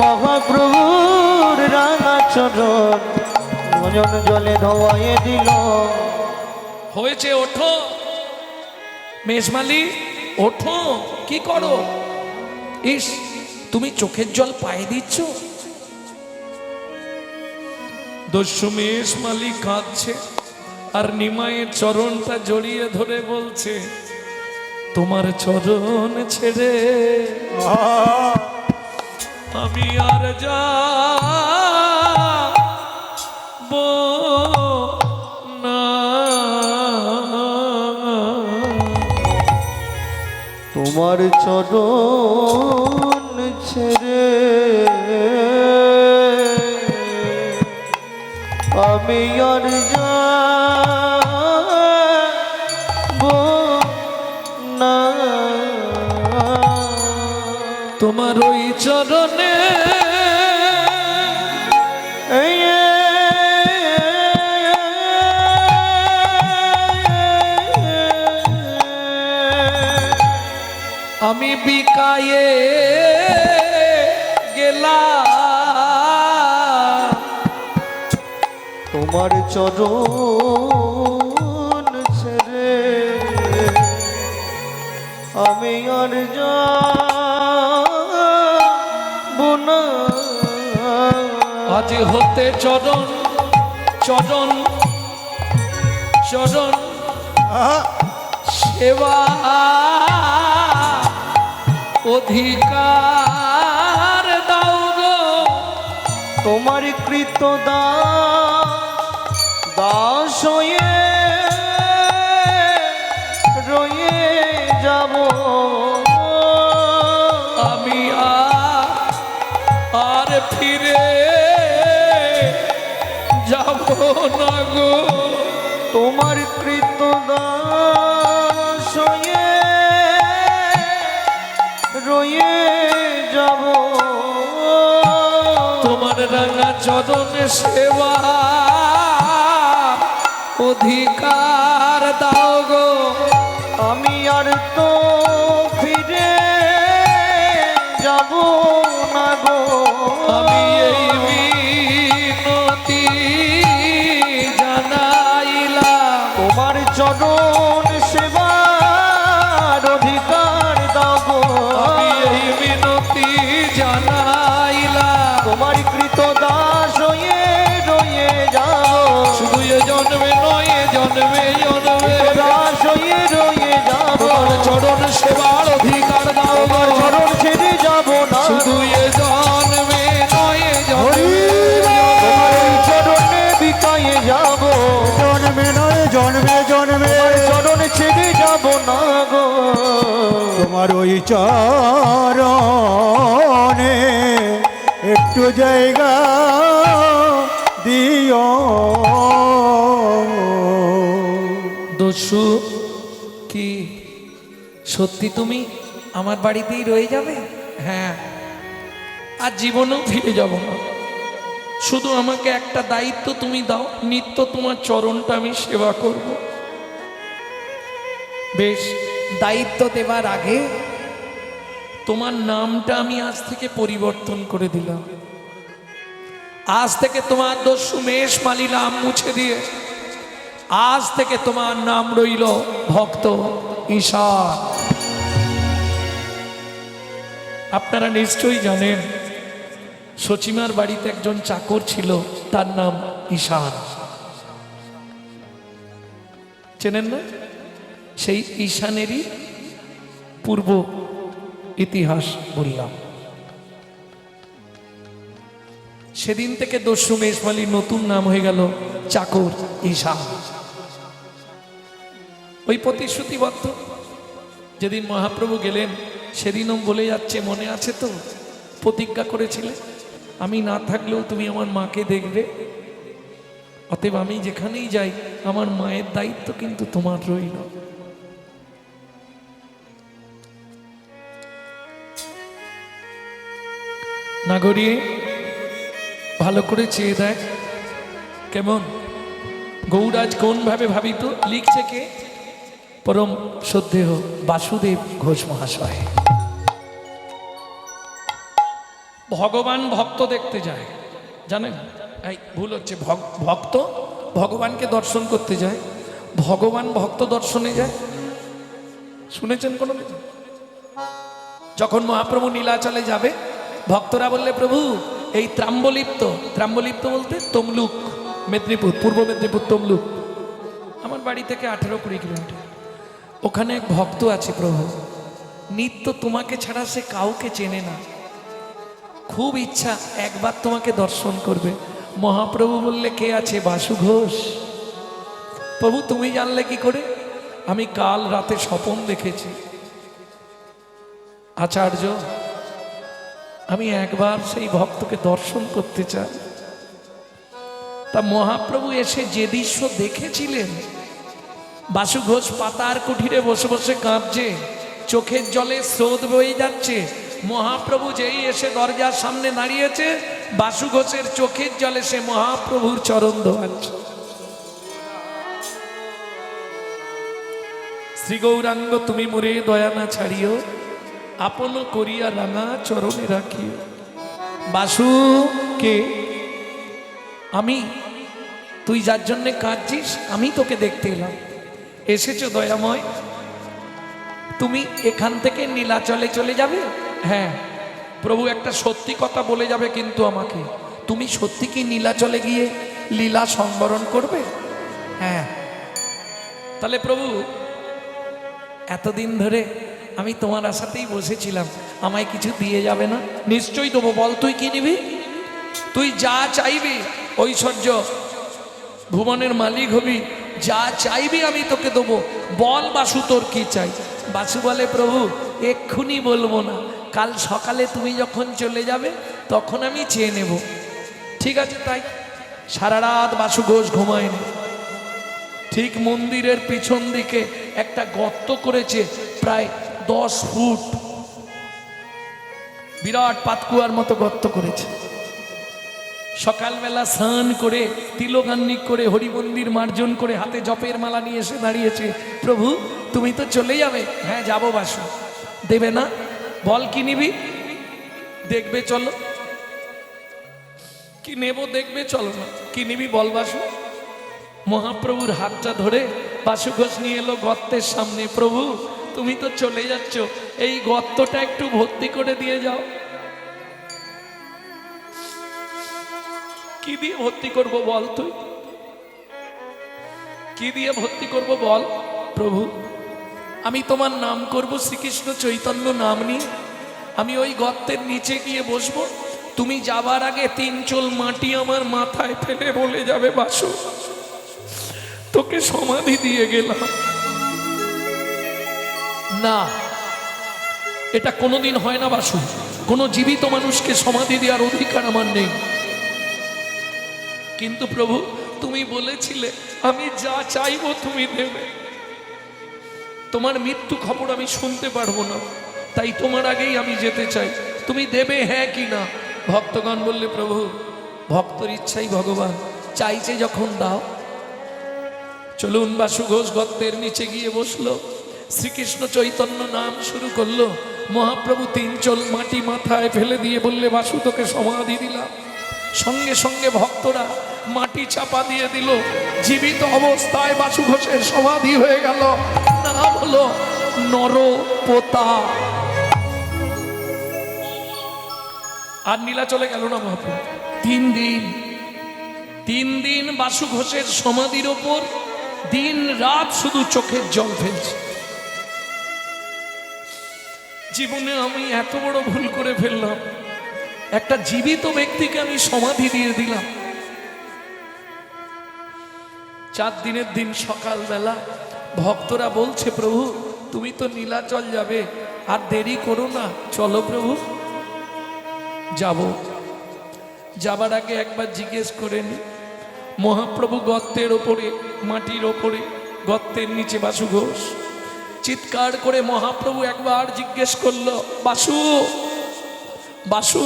মহাপ্রভুর রাঙা চরণ নয়ন জলে ধোয়াইয়ে দিল। হয়েছে, ওঠো মেজমালি, ওঠো। কি করো? ইস, তুমি চোখের জল পায়ে দিচ্ছ। দস্যু মেজমালি কাঁদছে আর নিমাইয়ের চরণটা জড়িয়ে ধরে বলছে, তোমার চরণ ছেড়ে আমি আর যাব না। তোমার চরণ ছেড়ে আমি আর যাব না। তোমার ওই চরণে আমি বিকায়ে গেলাম তোমার চরণ ছেড়ে আমি আর যাব না। আজ হতে চরণ চরণ চরণ সেবা অধিকার দাও গো। তোমার কৃত দাস হয়ে রয়ে যাব আমি আর ফিরে যাব না গো। তোমার কৃত দাস হয়ে রয়ে যাব তোমার রাঙা চরণ সেবা অধিকার দাও গো। আমি আর তো ফিরে যাব না গো। আমি এই মিনতি জানাইলাম তোমার চরণ সেবার অধিকার দাও গো। আমি এই মিনতি জানাইলাম তোমার কৃত দাস হয়ে রয়ে যাব শুধু এ জন্মে নয় এ জন্মে জন্মে দাস হয়ে রয়ে যাব তোমার চরণ সেবার অধিকার দাও গো। চরণ ছেড়ে যাব না শুধু এ জন্মে নয় এ জন্মে তোমার এই চরণে বিকায়ে যাব জন্মে নয় জন্মে জন্মে চরণ ছেড়ে যাব না গো। তোমার ওই চরণে একটু জায়গা দিও। দস্যু কি সত্যি তুমি আমার বাড়িতেই রয়ে যাবে? হ্যাঁ, আর জীবনেও ফিরে যাব না। শুধু আমাকে একটা দায়িত্ব তুমি দাও, নিত্য তোমার চরণটা আমি সেবা করব। বেশ, দায়িত্ব দেবার আগে তোমার নামটা আমি আজ থেকে পরিবর্তন করে দিলাম। আজ থেকে তোমার দস্যু মেষ মালি নাম মুছে দিয়ে আজ থেকে তোমার নাম রইল ভক্ত ঈশান। আপনারা নিশ্চয়ই জানেন সচিমার বাড়িতে একজন চাকর ছিল, তার নাম ঈশান। চেনেন না? সেই ঈশানেরই পূর্ব ইতিহাস বললাম। সেদিন থেকে দস্যু মেষমালির নতুন নাম হয়ে গেল চাকর ঈশান। ওই প্রতিশ্রুতিবদ্ধ যেদিন মহাপ্রভু গেলেন সেদিনও বলে যাচ্ছে, মনে আছে তো? প্রতিজ্ঞা করেছিলে আমি না থাকলেও তুমি আমার মাকে দেখবে, অতএব আমি যেখানেই যাই আমার মায়ের দায়িত্ব কিন্তু তোমার রইল। নাগরিয়ে ভালো করে চেয়ে দেখ কেমন গৌরাজ কোন ভাবে ভাবিত। লিখছে কে? পরম শ্রদ্ধেয় বাসুদেব ঘোষ মহাশয়। ভগবান ভক্ত দেখতে যায়, জানেন? এই ভুল হচ্ছে, ভক্ত ভগবানকে দর্শন করতে যায়, ভগবান ভক্ত দর্শনে যায়। শুনেছেন কোনো? যখন মহাপ্রভু নীলাচলে যাবে ভক্তরা বললে, প্রভু এই ত্রাম্বলিপ্ত, ত্রাম্বলিপ্ত বলতে তমলুক, মেদিনীপুর, পূর্ব মেদিনীপুর তমলুক, আমার বাড়ি থেকে 18-20 কিলোমিটার। ওখানে এক ভক্ত আছে প্রভু, নিত্য তোমাকে ছাড়া সে কাউকে চেনে না, খুব ইচ্ছা একবার তোমাকে দর্শন করবে। মহাপ্রভু বললে, কে আছে? বাসু ঘোষ। প্রভু তুমি জানলে কি করে? আমি কাল রাতে স্বপন দেখেছি আচার্য, আমি একবার সেই ভক্তকে দর্শন করতে চাই। তা মহাপ্রভু এসে যে দৃশ্য দেখেছিলেন, বাসু ঘোষ পাতার কুঠিরে বসে বসে কাঁদছে, চোখের জলে স্রোত বয়ে যাচ্ছে। মহাপ্রভু যেই এসে দরজার সামনে দাঁড়িয়েছে, বাসু ঘোষের চোখের জলে সে মহাপ্রভুর চরণ ধোয়াচ্ছে। শ্রী গৌরাঙ্গ তুমি মোরে দয়া না ছাড়িও, আপন করিয়া রাঙা চরণে রাখিও। বাসু কে? আমি তুই যার জন্যে কাঁদছিস আমি তোকে দেখতে এলাম। এসেছো দয়াময়, তুমি এখান থেকে নীলাচলে চলে যাবে? হ্যাঁ প্রভু, একটা সত্যি কথা বলে যাবে কিন্তু আমাকে, তুমি সত্যি কি নীলাচলে গিয়ে লীলা সংবরণ করবে? হ্যাঁ। তাহলে প্রভু, এতদিন ধরে আমি তোমার আশাতেই বসেছিলাম, আমায় কিছু দিয়ে যাবে না? নিশ্চয়ই দেবো। বল তুই কি নিবি? তুই যা চাইবি, ঐশ্বর্য, ভুবনের মালিক হবি, যা চাইবি আমি তোকে দেবো। বল বাসু তোর কি চাই? বাসু বলে, প্রভু এক্ষুনি বলবো না, কাল সকালে তুমি যখন চলে যাবে তখন আমি চেয়ে নেব। ঠিক আছে তাই। সারা রাত বাসু ঘোষ ঘুমায়নি। ঠিক মন্দিরের পিছন দিকে একটা গর্ত করেছে, প্রায় 10 ফুট, বিরাট পাতকুয়ার মতো গর্ত করেছে। সকালবেলা স্নান করে তিলকান্নিক করে হরিমন্দির মার্জন করে হাতে জপের মালা নিয়ে এসে দাঁড়িয়েছে। প্রভু তুমি তো চলে যাবে। হ্যাঁ যাবো বাসু। দেবে না? বল কি নিবি? দেখবে চলো। কি নেব দেখবে চলো না। কি নিবি বল বাসু? মহাপ্রভুর হাতটা ধরে বাসু ঘোষ নিয়ে এলো গর্তের সামনে। প্রভু তুমি তো চলে যাচ্ছ, এই গর্তটা একটু ভর্তি করে দিয়ে যাও। কি দিয়ে ভর্তি করব বল? তুই কি দিয়ে ভর্তি করব বল? প্রভু আমি তোমার নাম করব, শ্রীকৃষ্ণ চৈতন্য নাম নিয়ে আমি ওই গর্তের নিচে গিয়ে বসবো। তুমি যাবার আগে 3 চোল মাটি আমার মাথায় ফেলে বলে যাবে, বাসু তোকে সমাধি দিয়ে গেলাম। না, এটা কোনোদিন হয় না বাসু। কোনো জীবিত মানুষকে সমাধি দেওয়ার অধিকার আমার নেই। কিন্তু প্রভু তুমি বলেছিলে আমি যা চাইবো তুমি দেবে। তোমার মৃত্যু খবর আমি শুনতে পারবো না, তাই তোমার আগেই আমি যেতে চাই। তুমি দেবে হ্যাঁ কি না? ভক্তগণ বললে, প্রভু ভক্তর ইচ্ছাই ভগবান, চাইছে যখন দাও। চলুন বাসু ঘোষ গর্তের নিচে গিয়ে বসলো। শ্রীকৃষ্ণ চৈতন্য নাম শুরু করলো। মহাপ্রভু 3 চোল মাটি মাথায় ফেলে দিয়ে বললে, বাসু তোকে সমাধি দিলাম। সঙ্গে সঙ্গে ভক্তরা মাটি চাপা দিয়ে দিল। জীবিত অবস্থায় বাসু ঘোষের সমাধি হয়ে গেল। নাম হলো নরপোতা। আর নীলা চলে গেল না মহাপ্রভু। 3 দিন বাসু ঘোষের সমাধির ওপর দিন রাত শুধু চোখের জল ফেলছে। জীবনে আমি এত বড় ভুল করে ফেললাম, একটা জীবিত ব্যক্তিকে আমি সমাধি দিয়ে দিলাম। 4 দিনের দিন সকালবেলা ভক্তরা বলছে, প্রভু তুমি তো নীলাচল যাবে, আর দেরি করো না, চলো প্রভু। যাব। যাবার আগে একবার জিজ্ঞেস করে নি। মহাপ্রভু গর্তের ওপরে, মাটির ওপরে, গর্তের নিচে বাসু ঘোষ চিৎকার করে মহাপ্রভু একবার জিজ্ঞেস করলো, বাসু বাসু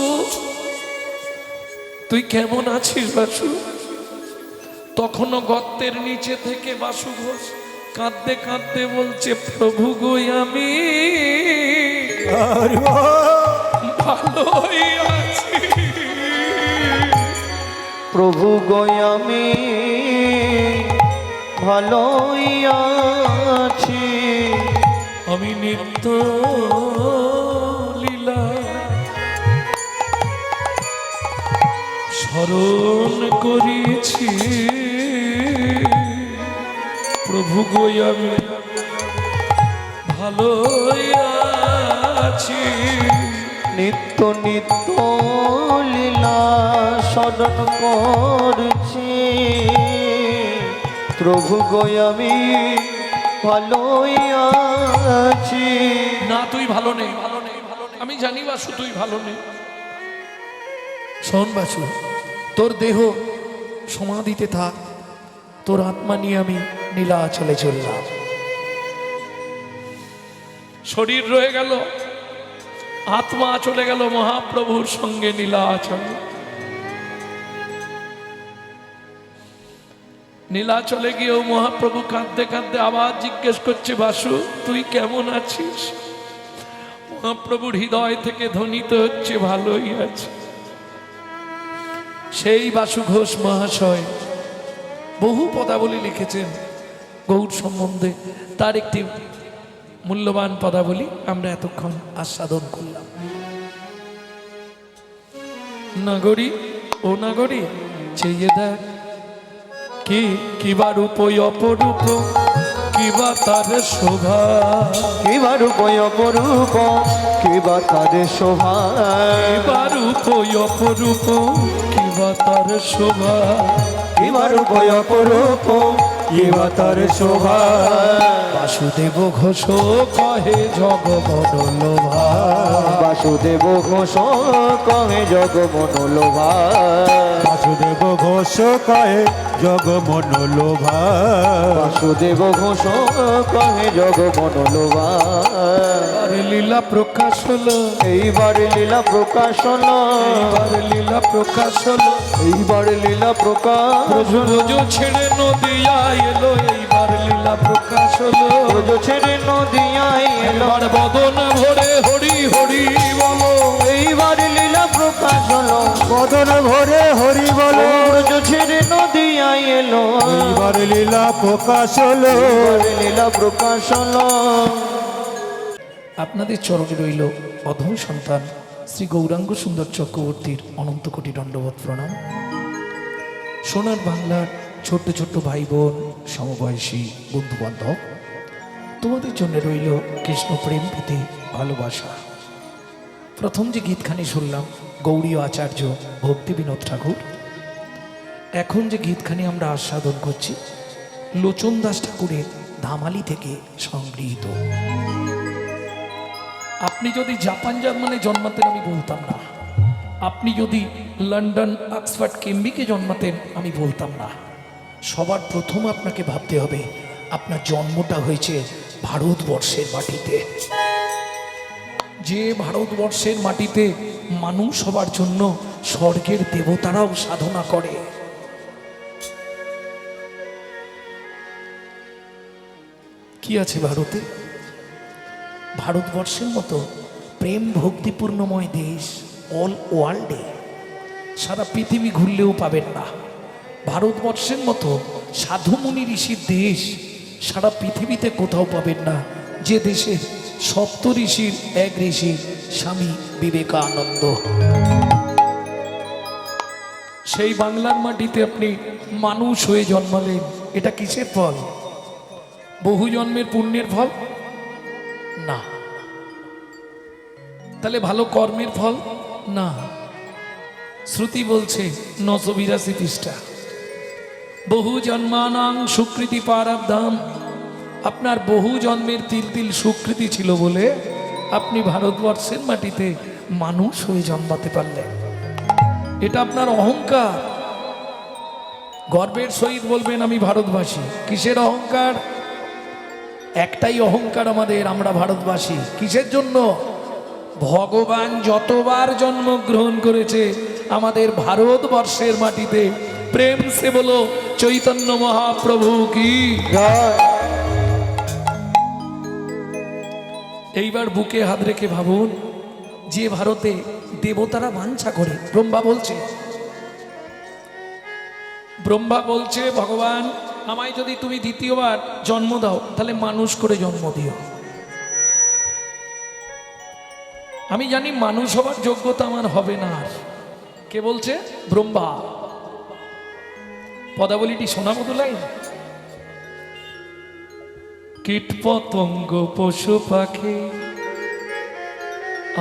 তুই কেমন আছিস বাসু? তখনও গর্তের নিচে থেকে বাসু ঘোষ কাঁদতে কাঁদতে বলছে, প্রভু গো আমি ভালোই আছি। প্রভু গো আমি ভালোই আছি। আমি নিত্য লীলা স্মরণ করেছি। প্রভু গো আমি ভালোই আছি। নিত্য নিত্য লীলা স্মরণ করছি। প্রভু গো আমি ভালোই আছি। না তুই ভালো নেই, ভালো নেই, ভালো নেই। আমি জানি বাসু তুই ভালো নেই। শোন বাসু, তোর দেহ সমাধিতে থাক, তোর আত্মা নিয়ে আমি নীলাচলে চললাম। শরীর রয়ে গেল, আত্মা চলে গেল মহাপ্রভুর সঙ্গে নীলাচল। নীলাচলে গিয়েও মহাপ্রভু কাঁদতে কাঁদতে আবার জিজ্ঞেস করছে, বাসু তুই কেমন আছিস? মহাপ্রভুর হৃদয় থেকে ধ্বনিত হচ্ছে, ভালোই আছে। সেই বাসু ঘোষ মহাশয় বহু পদাবলী লিখেছেন গৌড় সম্বন্ধে। তার একটি মূল্যবান পদাবলী আমরা এতক্ষণ আস্বাদন করলাম। নাগরী ও নাগরী চেয়ে দেখ কি কিবা রূপ অপরূপ কিবা তার শোভা, কিবা রূপ অপরূপ কিবা তার শোভা, কিবা রূপ অপরূপ কিবা তার শোভা, কিবা রূপ অপরূপ কিবা তার শোভা। বাসুদেব ঘোষ কহে জগবন লোভা, বাসুদেব ঘোষ কহে জগমন লোভা, বাসুদেব ঘোষ কয়ে জগ মন লোভা, বাসুদেব ঘোষ কহে জগমন লোভা। আরে লীলা প্রকাশ হলো, এইবার লীলা প্রকাশ হলো, এইবার লীলা প্রকাশ হলো, এইবার লীলা প্রকাশ, প্রভু রোজ ছেড়ে নদিয়া এলো, এইবার লীলা প্রকাশ হলো, ব্রজ ছেড়ে নদিয়ায় এলো, এবার বদন ভরে হরি হরি বলো, এইবার লীলা প্রকাশ হলো, বদন ভরে হরি বলো, ব্রজ ছেড়ে নদিয়ায় এলো, এইবার লীলা প্রকাশ হলো। এইবার লীলা প্রকাশ হলো। আপনাদের চরণে রইল অধম সন্তান শ্রী গৌরাঙ্গ সুন্দর চক্রবর্তীর অনন্ত কোটি দণ্ডবত প্রণাম। সোনার বাংলার ছোট্ট ছোট্ট ভাই বোন, সমবয়সী বন্ধু বান্ধব, তোমাদের জন্য রইল কৃষ্ণ প্রেম প্রীতি ভালোবাসা। প্রথম যে গীতখানি শুনলাম গৌড়ীয় আচার্য ভক্তি বিনোদ ঠাকুর। এখন যে গীতখানি আমরা আস্বাদন করছি লোচন দাস ঠাকুরের ধামালি থেকে সংগৃহীত। আপনি যদি জাপান জার্মানে জন্মাতেন আমি বলতাম না, আপনি যদি লন্ডন অক্সফোর্ড কেমব্রিজে জন্মাতেন আমি বলতাম না। সবার প্রথম আপনাকে ভাবতে হবে আপনার জন্মটা হয়েছে ভারতবর্ষের মাটিতে, যে ভারতবর্ষের মাটিতে মানুষ হবার জন্য স্বর্গের দেবতারাও সাধনা করে। কি আছে ভারতে? ভারতবর্ষের মতো প্রেম ভক্তিপূর্ণময় দেশ অল ওয়ার্ল্ডে সারা পৃথিবী ঘুরলেও পাবেন না। ভারতবর্ষের মতো সাধুমুনি ঋষির দেশ সারা পৃথিবীতে কোথাও পাবেন না, যে দেশে সপ্ত ঋষির এক ঋষি স্বামী বিবেকানন্দ। সেই বাংলার মাটিতে আপনি মানুষ হয়ে জন্মালেন, এটা কিসের ফল? বহু জন্মের পুণ্যের ফল না। তাহলে ভালো কর্মের ফল না। শ্রুতি বলছে 982 পৃষ্ঠা, বহু জন্মানাং সুকৃতি পারাবধাম। আপনার বহু জন্মের তিল তিল সুকৃতি ছিল বলে আপনি ভারতবর্ষের মাটিতে মানুষ হয়ে জন্মাতে পারলেন। এটা আপনার অহংকার। গর্বের সহিত বলবেন আমি ভারতবাসী। কিসের অহংকার? একটাই অহংকার আমাদের, আমরা ভারতবাসী। কিসের জন্য? ভগবান যতবার জন্মগ্রহণ করেছে আমাদের ভারতবর্ষের মাটিতে, প্রেম সে বলো চৈতন্য মহাপ্রভু কি। এইবার বুকে হাত রেখে ভাবুন, যে ভারতে দেবতারা বাঞ্ছা করে। ব্রহ্মা বলছে ভগবান আমায় যদি তুমি দ্বিতীয়বার জন্ম দাও তাহলে মানুষ করে জন্ম দিও। আমি জানি মানুষ হবার যোগ্যতা আমার হবে না। কে বলছে? ব্রহ্মা। পদাবলীটি শোনা মতো লাইন। কীট পতঙ্গ পশু পাখি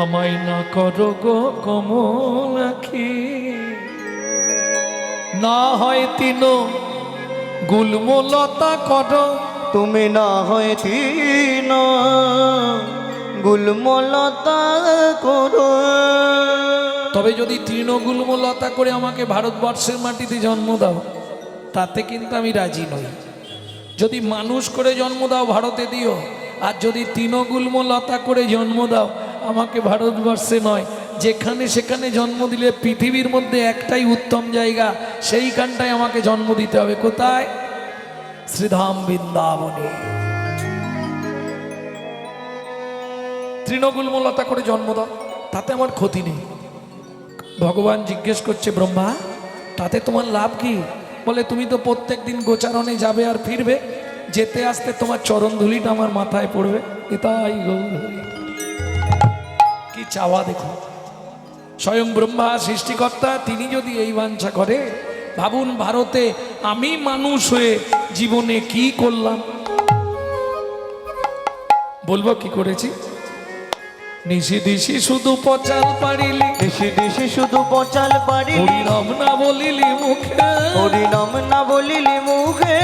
আমায় না করো গো কমল আখি, না হয় তিন গুলমলতা করো তুমি, না হয় তিন গুলমলতা করো। তবে যদি তৃণগুল্মলতা করে আমাকে ভারতবর্ষের মাটিতে জন্ম দাও তাতে কিন্তু আমি রাজি নই। যদি মানুষ করে জন্ম দাও ভারতে দিও, আর যদি তৃণগুল্মলতা করে জন্ম দাও আমাকে ভারতবর্ষে নয়, যেখানে সেখানে জন্ম দিলে পৃথিবীর মধ্যে একটাই উত্তম জায়গা, সেইখানটায় আমাকে জন্ম দিতে হবে। কোথায়? শ্রীধাম বৃন্দাবনে। তৃণগুল্মলতা করে জন্ম দাও, তাতে আমার ক্ষতি নেই। ভগবান জিজ্ঞেস করছে ব্রহ্মা তাতে তোমার লাভ কি? বলে তুমি তো প্রত্যেক দিন গোচারণে যাবে আর ফিরবে, যেতে আসতে তোমার চরণ ধুলিটা আমার মাথায় পড়বে। এটাই গৌর হরি। কি চাওয়া দেখো, স্বয়ং ব্রহ্মা সৃষ্টিকর্তা, তিনি যদি এই বাঞ্ছা করে, ভাবুন ভারতে আমি মানুষ হয়ে জীবনে কি করলাম। বলবো কি করেছি? নিশি দিশি শুধু পচাল পারিলি, দেশে দেশে শুধু পচাল পারিলি, হরিনাম না বলিলি মুখে, হরিনাম না বলিলি মুখে,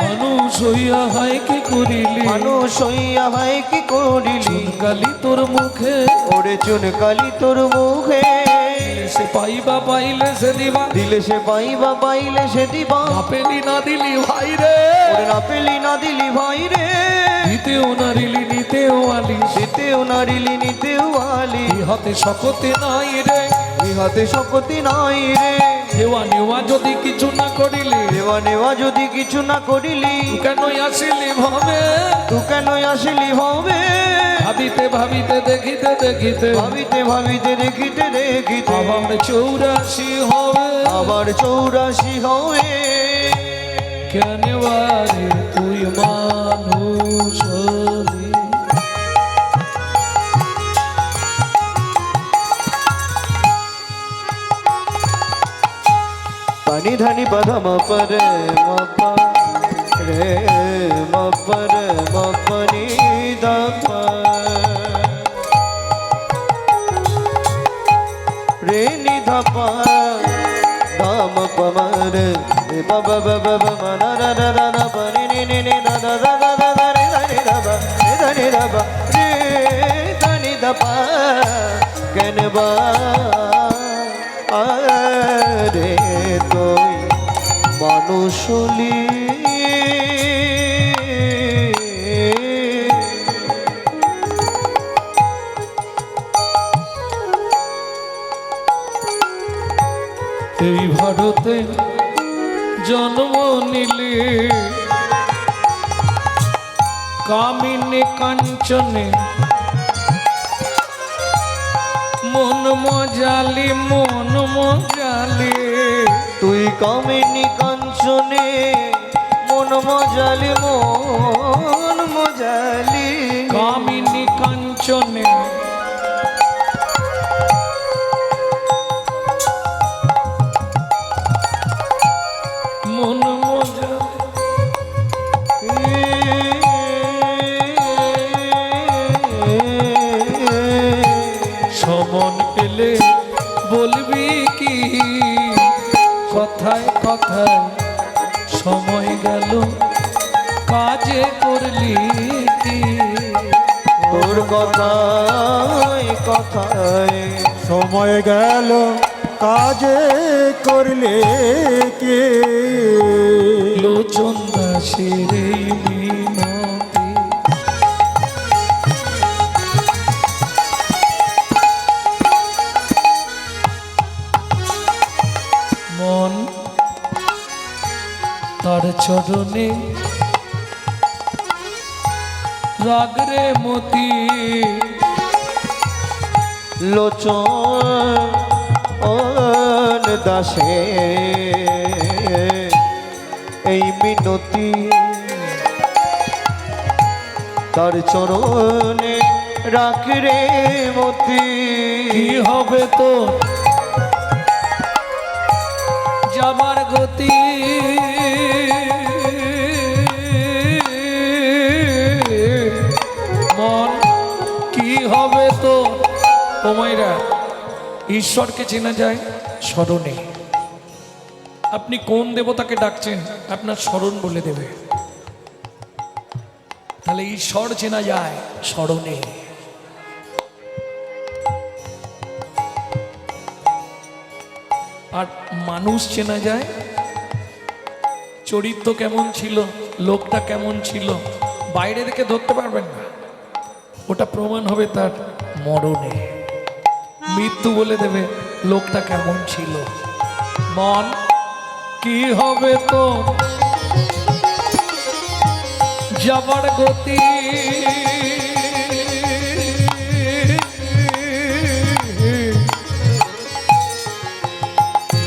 মানুষ হইয়া হয় কি করিলি, মানুষ হইয়া হয় কি করিলি, কালি তোর মুখে, ওরে চুন কালি তোর মুখে, সে পাইবা পাইলে সে দিবা, দিলে সে পাইবা পাইলে সে দিবা, না পেলি না দিলি ভাই রে, ওরে না পেলি না দিলি ভাই রে, দিতেও নারিলি নিতেও আলি, দিতেও নারিলি নিতেও আলি, ইহাতে শকতে নাই রে, ইহাতে শক্তি নাই রে, দেওয়া নেওয়া যদি কিছু না করিলি, দেওয়া নেওয়া যদি কিছু না করিলি, কেন আসিলি ভাবে, তু কেন আসিলি হবে, ভাবিতে ভাবিতে দেখিতে দেখিতে ভাবিতে ভাবিতে দেখিতে দেখিতে আবার 84 হবে, আবার 84 হবে, কেন বারে তুই মানুষ হলি। পানি ধানি বাধা মপরে মপা রে মপরে মপনি দাপা রে নিধাপা ধাম পমর রে বাবা বাবা বাবা না না না না না পানি নি নি নি না না না না না রে রে দাবা রে দাবা রে ধানি দাপা কেনবা আরে তুই মানুষ হলি, এই ভারতে জন্ম নিলে কামিনী কাঞ্চনে মন মজালি মন মজালি, তুই কামিনী কাঞ্চনে মন মজালি মন মজালি, কামিনী কাঞ্চনে মন মজালি, সমন পেলে বলবি কি কথায় কথায়, সময় গেল কাজে করলি কি, তোর কথায় কথায় সময় গেল কাজে করলে কে, লোচন দাসের এই মিনতি, মন তার চরণে রাগরে মতি, লোচন দাসে এই মিনতি, তার চরণে রাখ রে মতি, কি হবে তো যাবার গতি, মন কি হবে তো। ও মাইরা, ঈশ্বরকে চেনা যায় স্মরণে। আপনি কোন দেবতাকে ডাকছেন আপনার স্মরণ বলে দেবে। তাহলে ঈশ্বর চেনা যায় স্মরণে। আর মানুষ চেনা যায় চরিত্র কেমন ছিল, লোকটা কেমন ছিল, বাইরে থেকে ধরতে পারবেন না, ওটা প্রমাণ হবে তার মরণে। মৃত্যু বলে দেবে লোকটা কেমন ছিল। মন কি হবে তো যাবার গতি,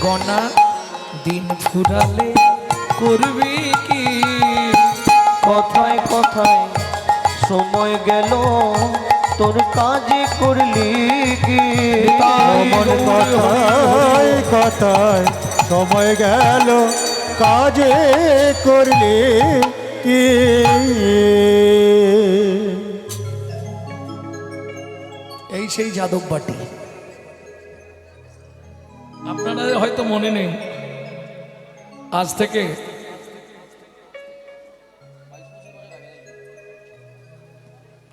গনা দিন ফুরালে করবি কি? কথায় কথায় সময় গেল তোর কাজে করলি কি? অমন কথায় কথায় সময় গেল কাজে করলে কি? এই সেই যাদব বাটি। আপনারা হয়তো মনে নেই, আজ থেকে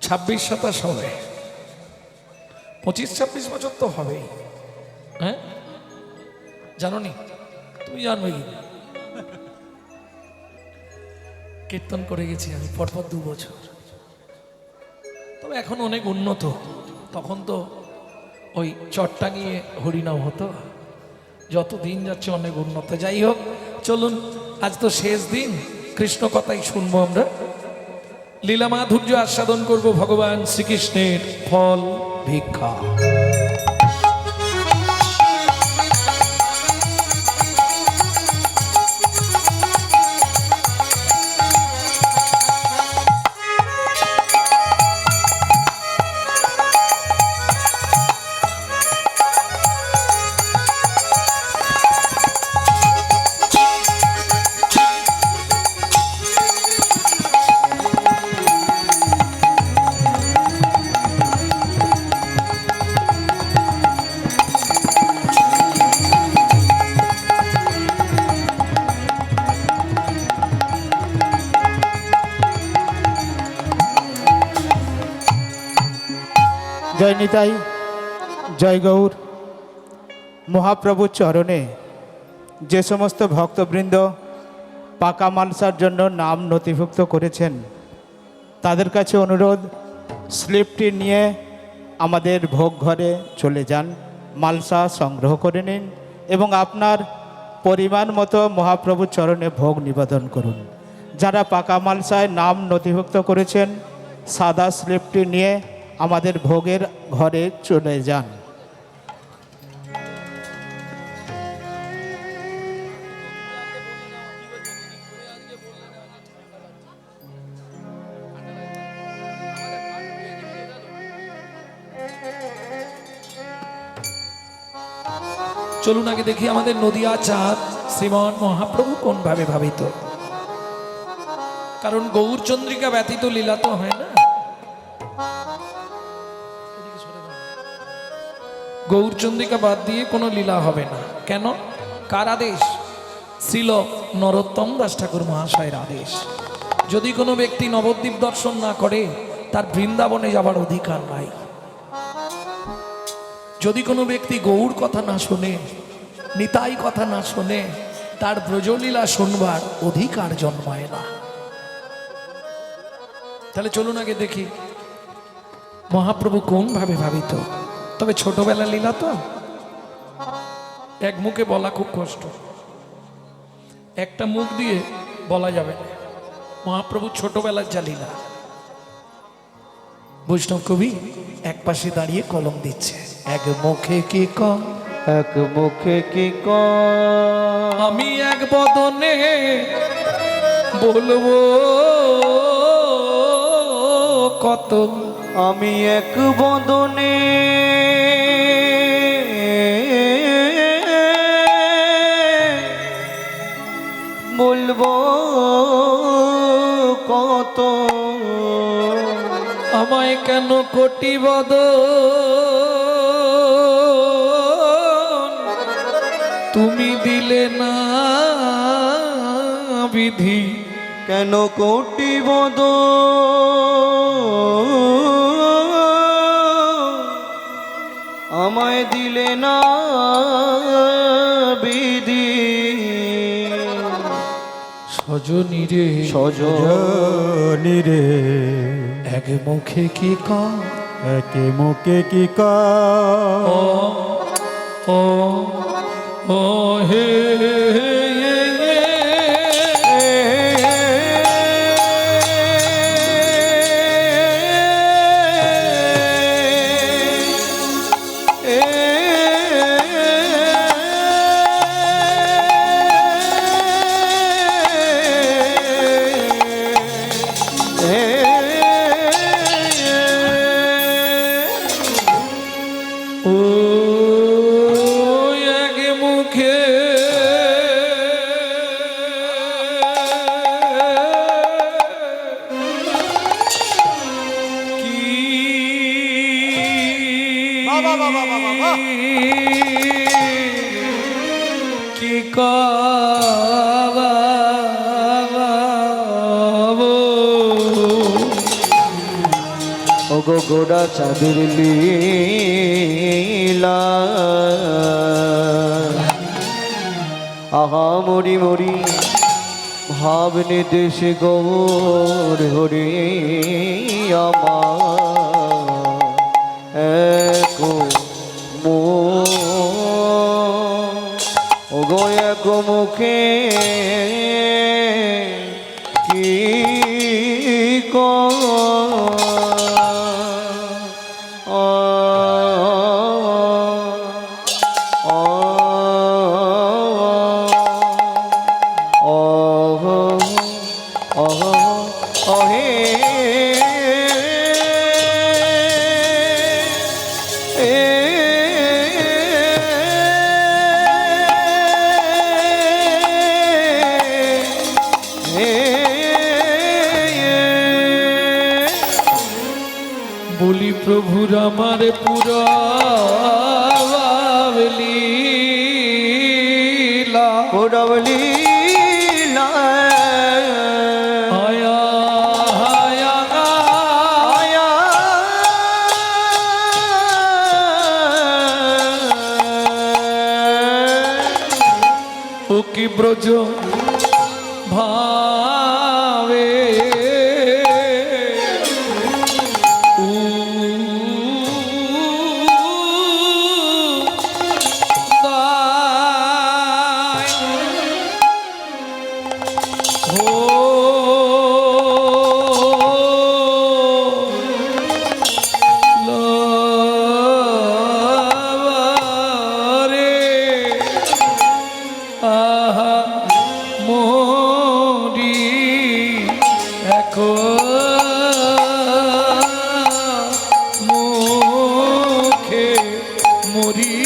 26-27 হবে, 25-26 বছর তো হবেই। হ্যাঁ, জানো নি? তুমি জানবে কি? কীর্তন করে গেছি আমি পরপর 2 বছর। তবে এখন অনেক উন্নত। তখন তো ওই চটটা নিয়ে হরিনাম হতো। যত দিন যাচ্ছে অনেক উন্নত। যাই হোক, চলুন, আজ তো শেষ দিন, কৃষ্ণ কথাই শুনবো আমরা। লীলা মাধুর্য আস্বাদন করব ভগবান শ্রীকৃষ্ণের ফল ভিক্ষা। জয় নিতাই, জয় গৌর। মহাপ্রভুর চরণে যে সমস্ত ভক্তবৃন্দ পাকা মালসার জন্য নাম নথিভুক্ত করেছেন, তাদের কাছে অনুরোধ, স্লিপটি নিয়ে আমাদের ভোগ ঘরে চলে যান, মালসা সংগ্রহ করে নিন এবং আপনার পরিমাণ মতো মহাপ্রভুর চরণে ভোগ নিবেদন করুন। যারা পাকা মালসায় নাম নথিভুক্ত করেছেন, সাদা স্লিপটি নিয়ে আমাদের ভোগের ঘরে চলে যান। চলুন আগে দেখি আমাদের নদিয়া চাঁদ শ্রীমান মহাপ্রভু কোন ভাবে ভাবিত। কারণ গৌরচন্দ্রিকা ব্যতীত লীলা তো হয় না। গৌরচন্দ্রিকা বাদ দিয়ে কোনো লীলা হবে না। কেন? কার আদেশ? শ্রীল নরোত্তম দাস ঠাকুর মহাশয়ের আদেশ। যদি কোনো ব্যক্তি নবদ্বীপ দর্শন না করে, তার বৃন্দাবনে যাবার অধিকার নাই। যদি কোনো ব্যক্তি গৌর কথা না শোনে, নিতাই কথা না শোনে, তার ব্রজলীলা শুনবার অধিকার জন্মায় না। তাহলে চলুন আগে দেখি মহাপ্রভু কোন ভাবে ভাবিত। তবে ছোটবেলা লীলা তো এক মুখে বলা খুব কষ্ট, একটা মুখ দিয়ে বলা যাবে না। মহাপ্রভু ছোটবেলার যা লীলা, বৈষ্ণব কবি এক পাশে দাঁড়িয়ে কলম দিচ্ছে। এক মুখে কি কম, এক মুখে কি আমি এক বদনে বলবো কত, আমি এক বদনে বলবো কত, আমায় কেন কোটি বদ তুমি দিলে না বিধি, কেন কোটি বদ আমায় দিলে না বিধি। সজনী রে সজনী রে এক মুখে কি কম, একে মুখে কি ও ও ও হে কি কব ওগো গোড়া চাঁদের লীলা আহা মরি মরি ভাবনে দেশে গৌর হরি আমার এক ওগো এক মুখে কি বলি প্রভুর আমার পুরা লীলা কোডবলি আয়া আয়া আয়া ও কি ব্রজ ভাবে মুখে মরি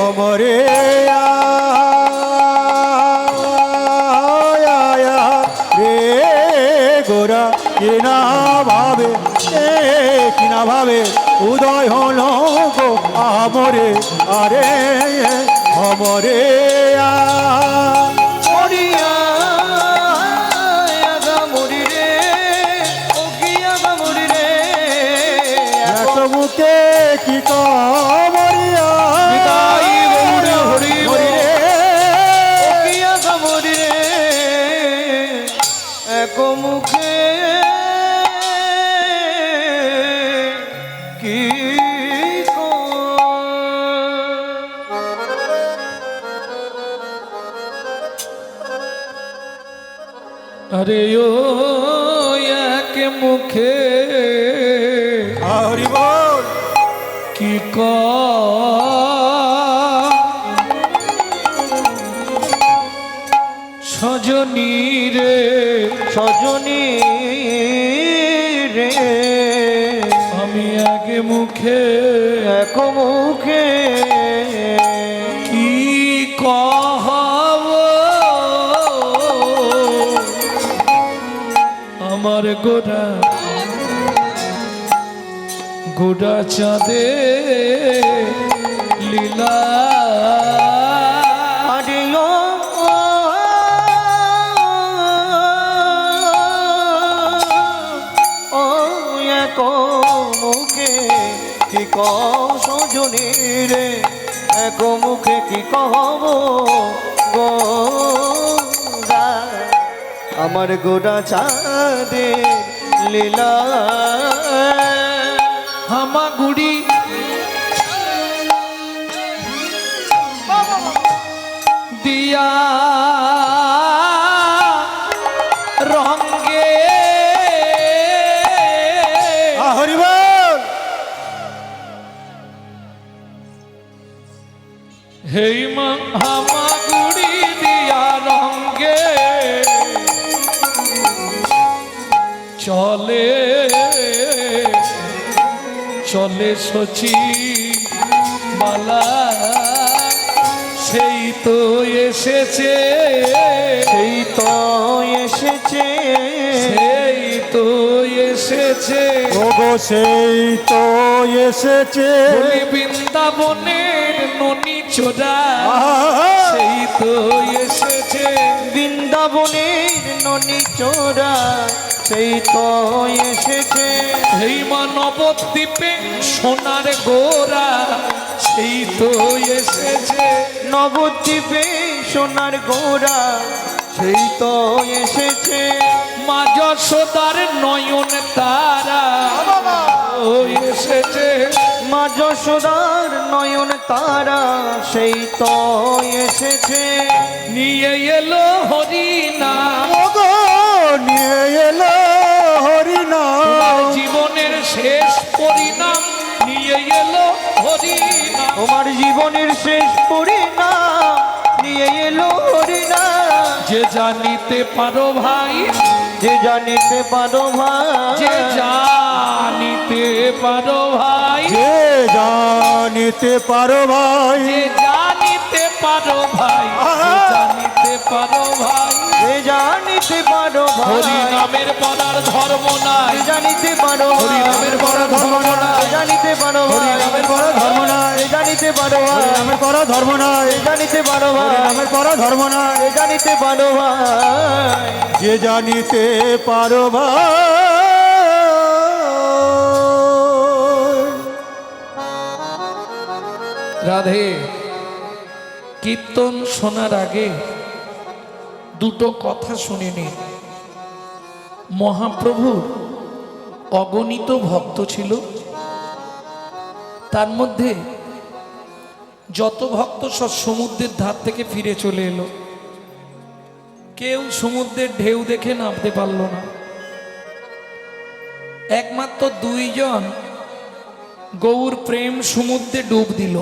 অমরে রে গোরা কিনা ভাবে উদয় হল গো আমরে আরে অমরে মুখে কি কমরিয়া এক মুখে কি আরে ও এক মুখে হরি বল কি সজনী রে সজনী রে আমি এক মুখে এক মুখে কি কহব আমার গোড়া গোড়া চাঁদে লীলা মুখে কি সজনী রে এক মুখে কি কহব গোরা আমার গোড়া চাঁদে লীলা হামাগুড়ি দিয়া হেই মা হামাগুড়ি দিয়া রঙ্গে চলে চলে সচি বালা সেই তো এসেছে সেই তো এসেছে সেই তো এসেছে ওগো সেই তো এসেছে বলি বৃন্দাবনের ননি চোরা সেই তো এসেছে বৃন্দাবনের ননি চোরা সেই তো এসেছে এই মা নবদ্বীপে সোনার গোরা সেই তো এসেছে নবদ্বীপে সোনার গোরা সেই তো এসেছে মা যশোদার নয়ন তারা ও এসেছে মা যশোদার নয়ন তারা সেই তো এসেছে নিয়ে এলো হরিনা ওগো নিয়ে এলো হরিনাম জীবনের শেষ পরিণাম নিয়ে এলো হরিনা তোমার জীবনের শেষ পরিণাম নিয়ে এলো হরিনাম যে জানিতে পারো ভাই যে জানিতে পারো ভাই যে জানিতে পারো ভাই যে জানিতে পারো ভাই যে জানিতে পারো ভাই যে জানিতে পারো ভাই যে জানিতে পারো ভাই হরি নামের পড়ার ধর্ম নাই যে জানিতে পারো হরি নামের পড়া ধর্ম নাই জানিতে পারো হরি নামের বড় ধর্ম নাই জানিতে পারো হরি নামের বড় ধর্ম নাই জানিতে পারো হরি নামের বড় ধর্ম নাই জানিতে পারো ভাই যে জানিতে পারো ভাই রাধে কীর্তন শোনার আগে দুটো কথা শুনে নিন মহাপ্রভুর অগণিত ভক্ত ছিল তার মধ্যে যত ভক্ত সব সমুদ্রের ধার থেকে ফিরে চলে এলো কেউ সমুদ্রের ঢেউ দেখে নামতে পারল না একমাত্র দুইজন গৌর প্রেম সমুদ্রে ডুব দিল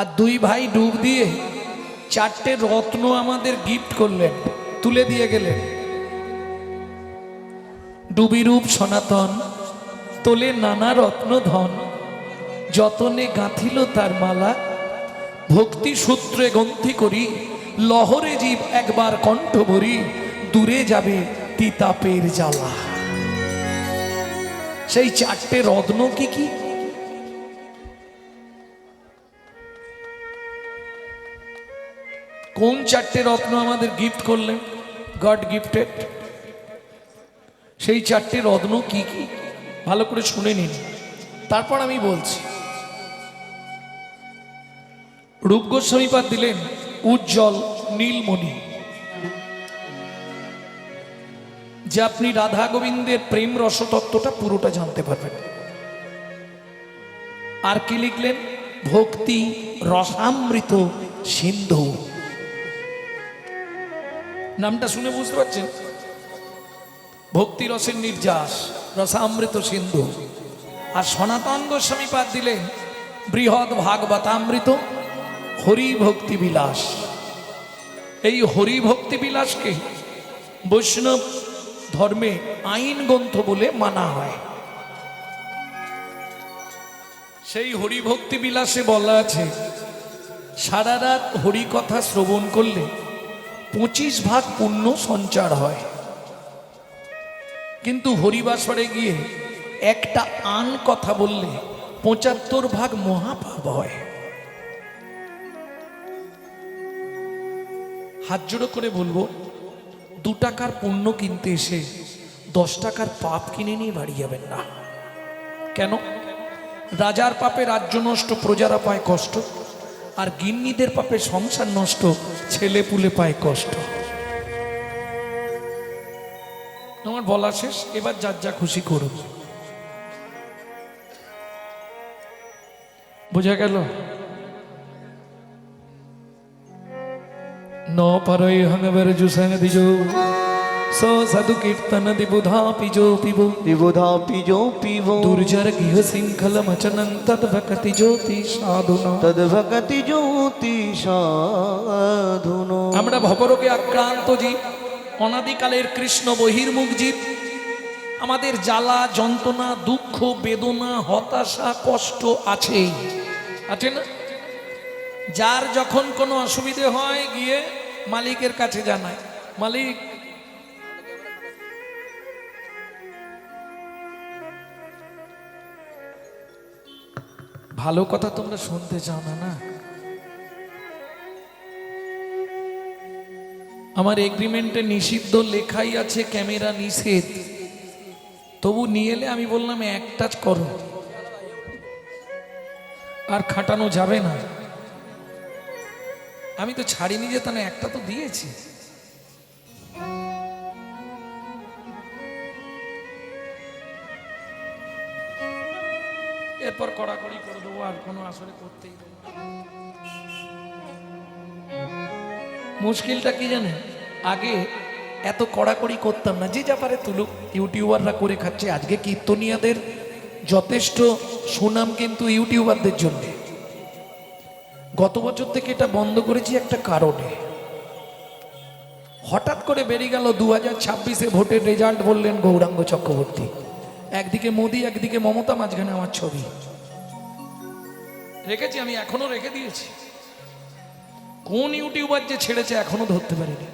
আর দুই ভাই ডুব দিয়ে 4টে রত্ন আমাদের গিফট করলেন তুলে দিয়ে গেলেন ডুবিরূপ সনাতন তোলে নানা রত্ন ধন যতনে গাঁথিল তার মালা ভক্তি সূত্রে গ্রন্থি করি লহরে জীব একবার কণ্ঠ ভরি দূরে যাবে তিতাপের জ্বালা সেই 4টে রত্ন কি কি কোন 4টে রত্ন আমাদের গিফট করলেন গড গিফটেড সেই 4টে রত্ন কি কি ভালো করে শুনে নিন তারপর আমি বলছি রূপ গোস্বামীপাদ দিলেন উজ্জ্বল নীলমণি যে আপনি রাধা গোবিন্দের প্রেম রসতত্ত্বটা পুরোটা জানতে পারবেন আর কি লিখলেন ভক্তি রসামৃত সিন্ধু নামটা শুনে বুঝতে পারছেন ভক্তি রসের নির্যাস রসামৃত সিন্ধু আর সনাতন গোস্বামী পাদ দিলেন বৃহৎ ভাগবতামৃত হরি ভক্তি বিলাস এই হরি ভক্তি বিলাসকে বৈষ্ণব ধর্মে আইন গ্রন্থ বলে মানা হয় সেই হরি ভক্তি বিলাসে বলা আছে সারা রাত হরি কথা শ্রবণ করলে 25 ভাগ পুণ্য সঞ্চার হয় কিন্তু হরিবাসরে গিয়ে একটা আন কথা বললে 75 ভাগ মহাপাপ হয় হাত জোড়ো করে বলবো 2 টাকার পুণ্য কিনতে এসে 10 টাকার পাপ কিনে নিয়ে বাড়ি যাবেন না কেন রাজার পাপে রাজ্য নষ্ট প্রজারা পায় কষ্ট আর গিন্নিদের পাপে সংসার নষ্ট ছেলে পুলে পায় কষ্ট আমার বলা শেষ এবার যার যা খুশি করুন বোঝা গেল ন পারই হংবের জুসাং দিজো स साधु कीर्तन दिबुधा पिजो पिबो विबुधा पिजो पिबो दुर्जर गृह शृंखल मचनं तद्भक्ति ज्योति साधुना। तद्भक्ति ज्योति साधुनो। আমরা ভবরোগে আক্রান্ত জীব, অনাদিকালের কৃষ্ণ বহির্মুখ জীব। আমাদের জ্বালা যন্ত্রণা দুঃখ বেদনা হতাশা কষ্ট আছেই, আছে না? যার যখন কোনো অসুবিধে হয় গিয়ে মালিকের কাছে জানায়, মালিক ভালো কথা তোমরা শুনতে চাও না না? আমার এগ্রিমেন্টে নিষিদ্ধ লেখাই আছে ক্যামেরা নিষেধ, তবু নিয়ে এলে আমি বললাম এক টাচ করো, আর খাটানো যাবে না। আমি তো ছাড়িনি যে তাহলে একটা তো দিয়েছি। এরপর কড়াকড়ি করে দেবো, আর কোনো আসলে করতেই দেবো না। মুশকিলটা কি জানেন, আগে এত কড়াকড়ি করতাম না, যে যা পারে তুলুক, ইউটিউবাররা করে খাচ্ছে। আজকে কীর্তনিয়াদের যথেষ্ট সুনাম কিন্তু ইউটিউবারদের জন্য। গত বছর থেকে এটা বন্ধ করেছি একটা কারণে। হঠাৎ করে বেরিয়ে গেল 2026-এ ভোটের রেজাল্ট, বললেন গৌরাঙ্গ চক্রবর্তী, একদিকে মোদি একদিকে মমতা, মাঝখানে আমার ছবি রেখেছি। আমি এখনো রেখে দিয়েছি। কোন ইউটিউবার যে ছেড়েছে এখনো ধরতে পারিনি।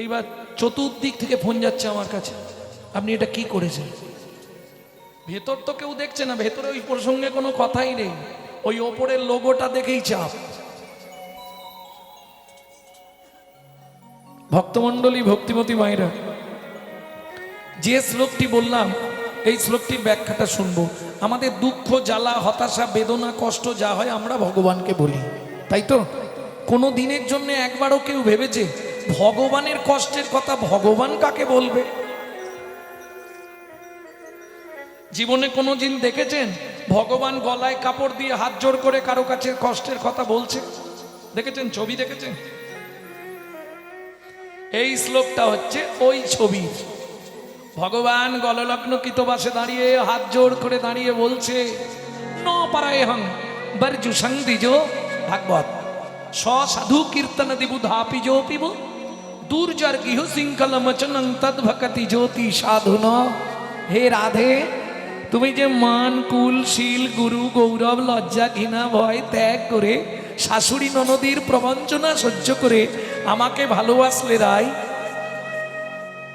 এইবার চতুর্দিক থেকে ফোন যাচ্ছে আমার কাছে, আপনি এটা কি করেছেন? ভেতর তো কেউ দেখছে না, ভেতরে ওই প্রসঙ্গে কোনো কথাই নেই, ওই ওপরের লোগোটা দেখেই চাপ। ভক্তমণ্ডলী ভক্তিমতী মায়েরা, যে শ্লোকটি বললাম এই শ্লোকটির ব্যাখ্যাটা শুনবো। আমাদের দুঃখ জ্বালা হতাশা বেদনা কষ্ট যা হয় আমরা ভগবানকে বলি, তাই তো? কোনো দিনের জন্য একবারও কেউ ভেবেছে ভগবানের কষ্টের কথা ভগবান কাকে বলবে? জীবনে কোনো দিন দেখেছেন ভগবান গলায় কাপড় দিয়ে হাত জোড় করে কারো কাছে কষ্টের কথা বলছে? দেখেছেন? ছবি দেখেছেন? এই শ্লোকটা হচ্ছে ওই ছবি। ভগবান গললগ্ন কৃতবাসে দাঁড়িয়ে হাত জোড় করে দাঁড়িয়ে বলছে, ন পারায় হং বর্জু সংদিজ ভাগবত স সাধু কীর্তন দিবুধা পিজো পিব দুর্জর গৃহ শৃঙ্খল মচনং তদ্ভক্তি জ্যোতি সাধুন। হে রাধে, তুমি যে মান কুল শীল গুরু গৌরব লজ্জা ঘৃণা ভয় ত্যাগ করে শাশুড়ি ননদীর প্রবঞ্চনা সহ্য করে আমাকে ভালোবাসলে রাই,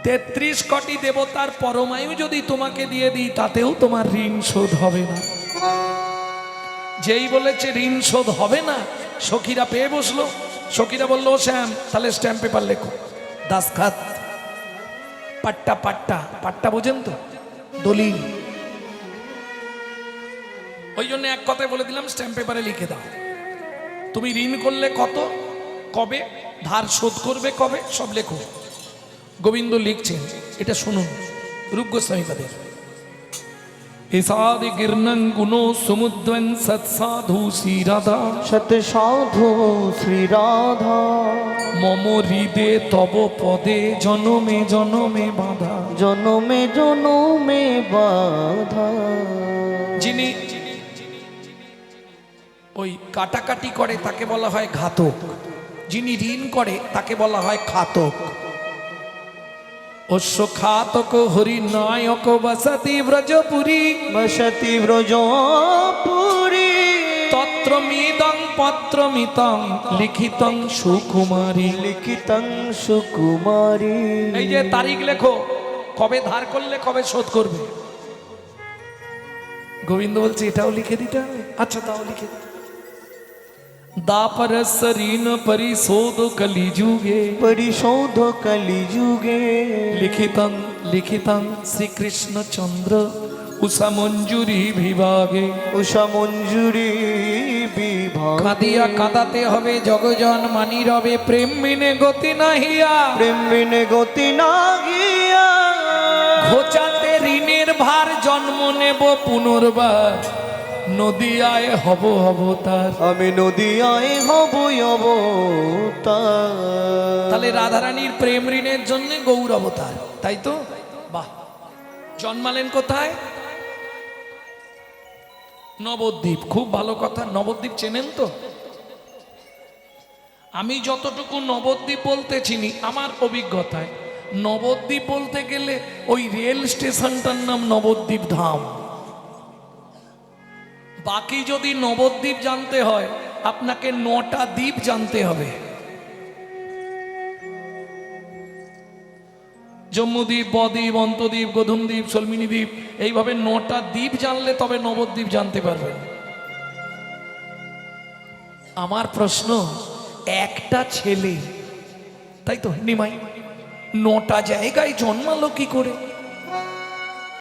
33 কোটি দেবতার পরমায়ু যদি তোমাকে দিয়ে দিই তাতেও তোমার ঋণ শোধ হবে না। যেই বলেছে ঋণ শোধ হবে না, সখীরা পেয়ে বসলো। সখীরা বললো, শ্যাম তাহলে স্ট্যাম্প পেপার লেখো, দাসখাত, পাট্টা পাট্টা পাট্টা বোঝেন তো, দলিল। ওই জন্য এক কথায় বলে দিলাম, স্ট্যাম্প পেপারে লিখে দাও তুমি ঋণ করলে কত, কবে ধার শোধ করবে, কবে, সব লেখো। গোবিন্দ লিখছেন, এটা শুনুন রূপ গোস্বামীপাদের। ইসাদি গির্নং গুণো সমুদ্রং সৎসাধু শ্রী রাধা সত সাধু শ্রী রাধা মম হৃদে তব পদে জনমে জনমে বাধা। জনমে জনমে বাধা। যিনি ওই কাটাকাটি করে তাকে বলা হয় ঘাতক, যিনি ঋণ করে তাকে বলা হয় খাতক। অশ্ব খাতক হরি নায়ক বসতি ব্রজপুরী বসতি ব্রজপুরী তত্র মিদং পত্র মিতং লিখিতং সুকুমারী। লিখিতং সুকুমারী। এই যে তারিখ লেখো, কবে ধার করলে কবে শোধ করবে। গোবিন্দ বলছে এটাও লিখে দিতে হবে। আচ্ছা তাও লিখে দিতে। দাপরস ঋণ পরিশোধ কলিযুগে পরিশোধ কলিযুগে লিখিতং লিখিতং শ্রীকৃষ্ণ চন্দ্র উষা মঞ্জুরি বিভাগে। উষা মঞ্জুরি বিভাগ। কাঁদিয়া কাঁদাতে হবে জগজন মানি রবে প্রেম বিনে গতি নাহিয়া। প্রেম বিনে গতি না গিয়া ঘোচাতে ঋণের ভার জন্ম নেব পুনর্বার নদিয়ায় হব অবতার। আমি নদিয়ায় হবই অবতার। তাহলে রাধারানীর প্রেম ঋণের জন্য গৌর অবতার, তাই তো? বাহ। জন্মালেন কোথায়? নবদ্বীপ। খুব ভালো কথা। নবদ্বীপ চেনেন তো? আমি যতটুকু নবদ্বীপ বলতে চিনি আমার অভিজ্ঞতায়, নবদ্বীপ বলতে গেলে ওই রেল স্টেশনটার নাম নবদ্বীপ ধাম। বাকি যদি নবদ্বীপ জানতে হয় আপনাকে 9টা দ্বীপ জানতে হবে। জম্মুদ্বীপ, বদ্বীপ, অন্তদ্বীপ, গোধূমদ্বীপ, সলমিনী দ্বীপ, এইভাবে 9টা দ্বীপ জানলে তবে নবদ্বীপ জানতে পারবেন। আমার প্রশ্ন, একটা ছেলে, তাই তো নিমাই, 9টা জায়গায় জন্মালো কি করে?